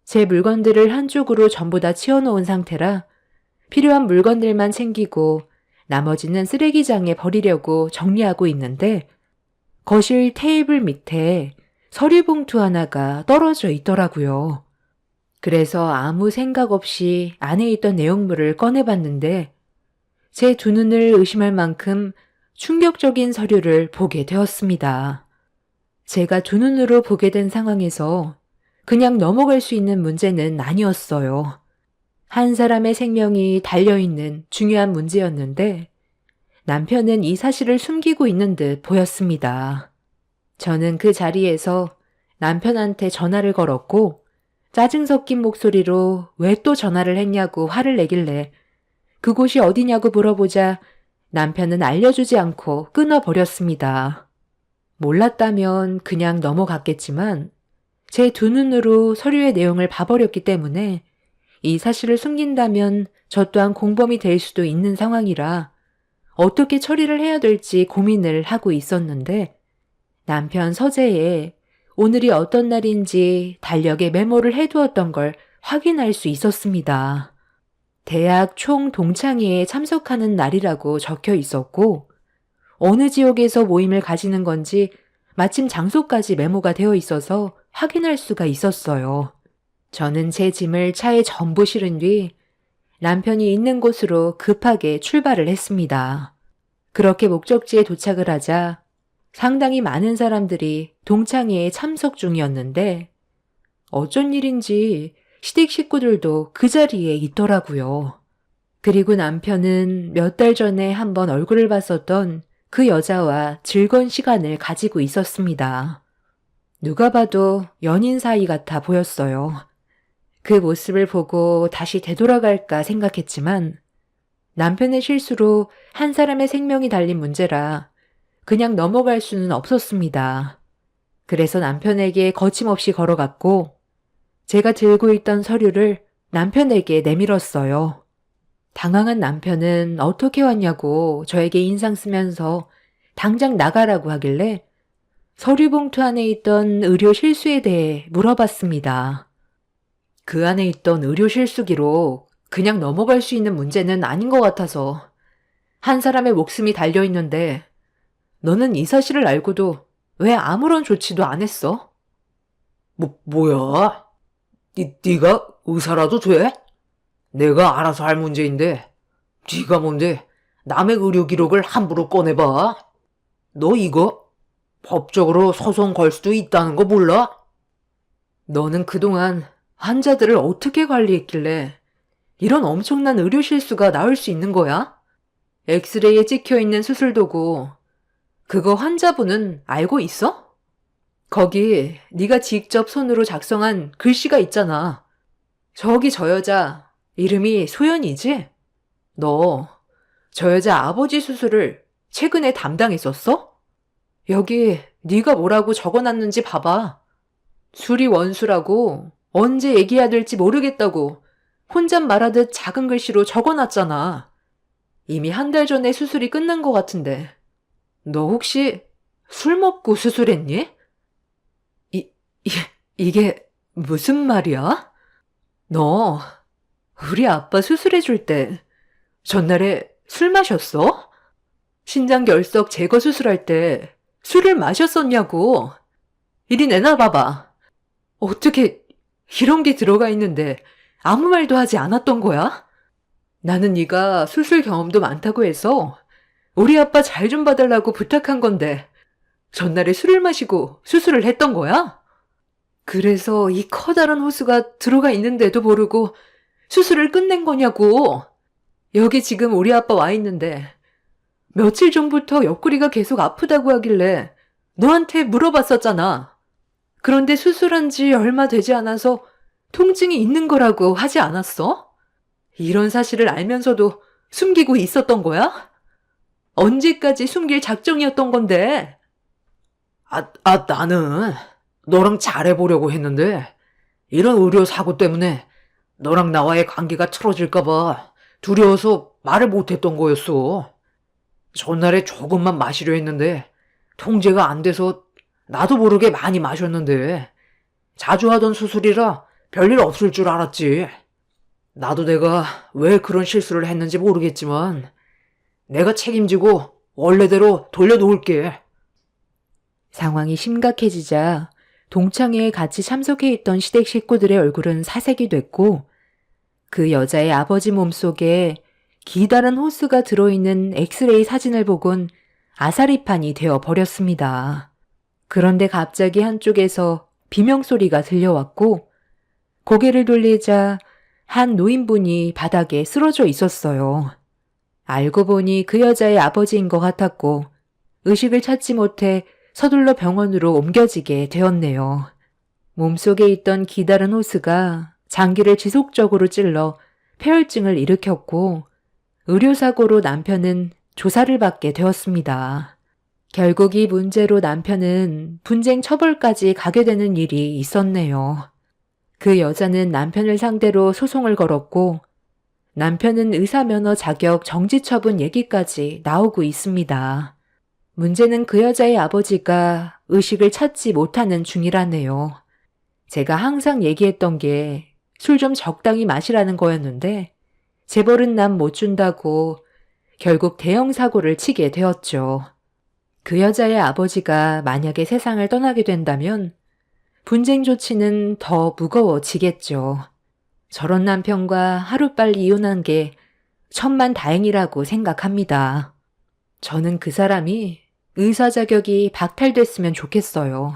제 물건들을 한쪽으로 전부 다 치워놓은 상태라 필요한 물건들만 챙기고 나머지는 쓰레기장에 버리려고 정리하고 있는데 거실 테이블 밑에 서류 봉투 하나가 떨어져 있더라고요. 그래서 아무 생각 없이 안에 있던 내용물을 꺼내봤는데 제 두 눈을 의심할 만큼 충격적인 서류를 보게 되었습니다. 제가 두 눈으로 보게 된 상황에서 그냥 넘어갈 수 있는 문제는 아니었어요. 한 사람의 생명이 달려있는 중요한 문제였는데 남편은 이 사실을 숨기고 있는 듯 보였습니다. 저는 그 자리에서 남편한테 전화를 걸었고 짜증 섞인 목소리로 왜 또 전화를 했냐고 화를 내길래 그곳이 어디냐고 물어보자 남편은 알려주지 않고 끊어버렸습니다. 몰랐다면 그냥 넘어갔겠지만 제 두 눈으로 서류의 내용을 봐버렸기 때문에 이 사실을 숨긴다면 저 또한 공범이 될 수도 있는 상황이라 어떻게 처리를 해야 될지 고민을 하고 있었는데 남편 서재에 오늘이 어떤 날인지 달력에 메모를 해두었던 걸 확인할 수 있었습니다. 대학 총 동창회에 참석하는 날이라고 적혀 있었고 어느 지역에서 모임을 가지는 건지 마침 장소까지 메모가 되어 있어서 확인할 수가 있었어요. 저는 제 짐을 차에 전부 실은 뒤 남편이 있는 곳으로 급하게 출발을 했습니다. 그렇게 목적지에 도착을 하자 상당히 많은 사람들이 동창회에 참석 중이었는데 어쩐 일인지 시댁 식구들도 그 자리에 있더라고요. 그리고 남편은 몇 달 전에 한번 얼굴을 봤었던 그 여자와 즐거운 시간을 가지고 있었습니다. 누가 봐도 연인 사이 같아 보였어요. 그 모습을 보고 다시 되돌아갈까 생각했지만 남편의 실수로 한 사람의 생명이 달린 문제라 그냥 넘어갈 수는 없었습니다. 그래서 남편에게 거침없이 걸어갔고 제가 들고 있던 서류를 남편에게 내밀었어요. 당황한 남편은 어떻게 왔냐고 저에게 인상 쓰면서 당장 나가라고 하길래 서류 봉투 안에 있던 의료 실수에 대해 물어봤습니다. 그 안에 있던 의료 실수기로 그냥 넘어갈 수 있는 문제는 아닌 것 같아서 한 사람의 목숨이 달려있는데 너는 이 사실을 알고도 왜 아무런 조치도 안 했어? 뭐야? 네가 의사라도 돼? 내가 알아서 할 문제인데 네가 뭔데 남의 의료 기록을 함부로 꺼내봐? 너 이거 법적으로 소송 걸 수도 있다는 거 몰라? 너는 그동안 환자들을 어떻게 관리했길래 이런 엄청난 의료 실수가 나올 수 있는 거야? 엑스레이에 찍혀있는 수술도구, 그거 환자분은 알고 있어? 거기 네가 직접 손으로 작성한 글씨가 있잖아. 저기 저 여자 이름이 소연이지? 너 저 여자 아버지 수술을 최근에 담당했었어? 여기 네가 뭐라고 적어놨는지 봐봐. 수리 원수라고 언제 얘기해야 될지 모르겠다고 혼잣말하듯 작은 글씨로 적어놨잖아. 이미 한 달 전에 수술이 끝난 것 같은데. 너 혹시 술 먹고 수술했니? 이, 이, 이게 무슨 말이야? 너 우리 아빠 수술해줄 때 전날에 술 마셨어? 신장결석 제거 수술할 때 술을 마셨었냐고. 이리 내놔봐봐. 어떻게 이런 게 들어가 있는데 아무 말도 하지 않았던 거야? 나는 네가 수술 경험도 많다고 해서 우리 아빠 잘 좀 봐달라고 부탁한 건데 전날에 술을 마시고 수술을 했던 거야? 그래서 이 커다란 호수가 들어가 있는데도 모르고 수술을 끝낸 거냐고. 여기 지금 우리 아빠 와 있는데 며칠 전부터 옆구리가 계속 아프다고 하길래 너한테 물어봤었잖아. 그런데 수술한 지 얼마 되지 않아서 통증이 있는 거라고 하지 않았어? 이런 사실을 알면서도 숨기고 있었던 거야? 언제까지 숨길 작정이었던 건데? 나는 너랑 잘해보려고 했는데 이런 의료 사고 때문에 너랑 나와의 관계가 틀어질까봐 두려워서 말을 못했던 거였어. 전날에 조금만 마시려 했는데 통제가 안 돼서 나도 모르게 많이 마셨는데 자주 하던 수술이라 별일 없을 줄 알았지. 나도 내가 왜 그런 실수를 했는지 모르겠지만 내가 책임지고 원래대로 돌려놓을게. 상황이 심각해지자 동창회에 같이 참석해 있던 시댁 식구들의 얼굴은 사색이 됐고 그 여자의 아버지 몸속에 기다란 호스가 들어있는 엑스레이 사진을 보곤 아사리판이 되어 버렸습니다. 그런데 갑자기 한쪽에서 비명소리가 들려왔고 고개를 돌리자 한 노인분이 바닥에 쓰러져 있었어요. 알고 보니 그 여자의 아버지인 것 같았고 의식을 찾지 못해 서둘러 병원으로 옮겨지게 되었네요. 몸속에 있던 기다란 호스가 장기를 지속적으로 찔러 폐혈증을 일으켰고 의료사고로 남편은 조사를 받게 되었습니다. 결국 이 문제로 남편은 분쟁 처벌까지 가게 되는 일이 있었네요. 그 여자는 남편을 상대로 소송을 걸었고 남편은 의사면허 자격 정지 처분 얘기까지 나오고 있습니다. 문제는 그 여자의 아버지가 의식을 찾지 못하는 중이라네요. 제가 항상 얘기했던 게 술 좀 적당히 마시라는 거였는데 재벌은 남 못 준다고 결국 대형 사고를 치게 되었죠. 그 여자의 아버지가 만약에 세상을 떠나게 된다면 분쟁 조치는 더 무거워지겠죠. 저런 남편과 하루빨리 이혼한 게 천만다행이라고 생각합니다. 저는 그 사람이 의사 자격이 박탈됐으면 좋겠어요.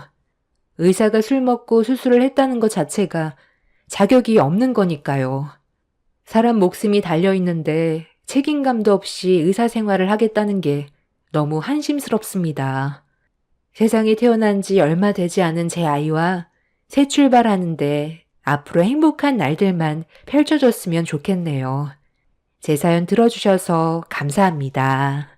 의사가 술 먹고 수술을 했다는 것 자체가 자격이 없는 거니까요. 사람 목숨이 달려있는데 책임감도 없이 의사 생활을 하겠다는 게 너무 한심스럽습니다. 세상에 태어난 지 얼마 되지 않은 제 아이와 새 출발하는데 앞으로 행복한 날들만 펼쳐졌으면 좋겠네요. 제 사연 들어주셔서 감사합니다.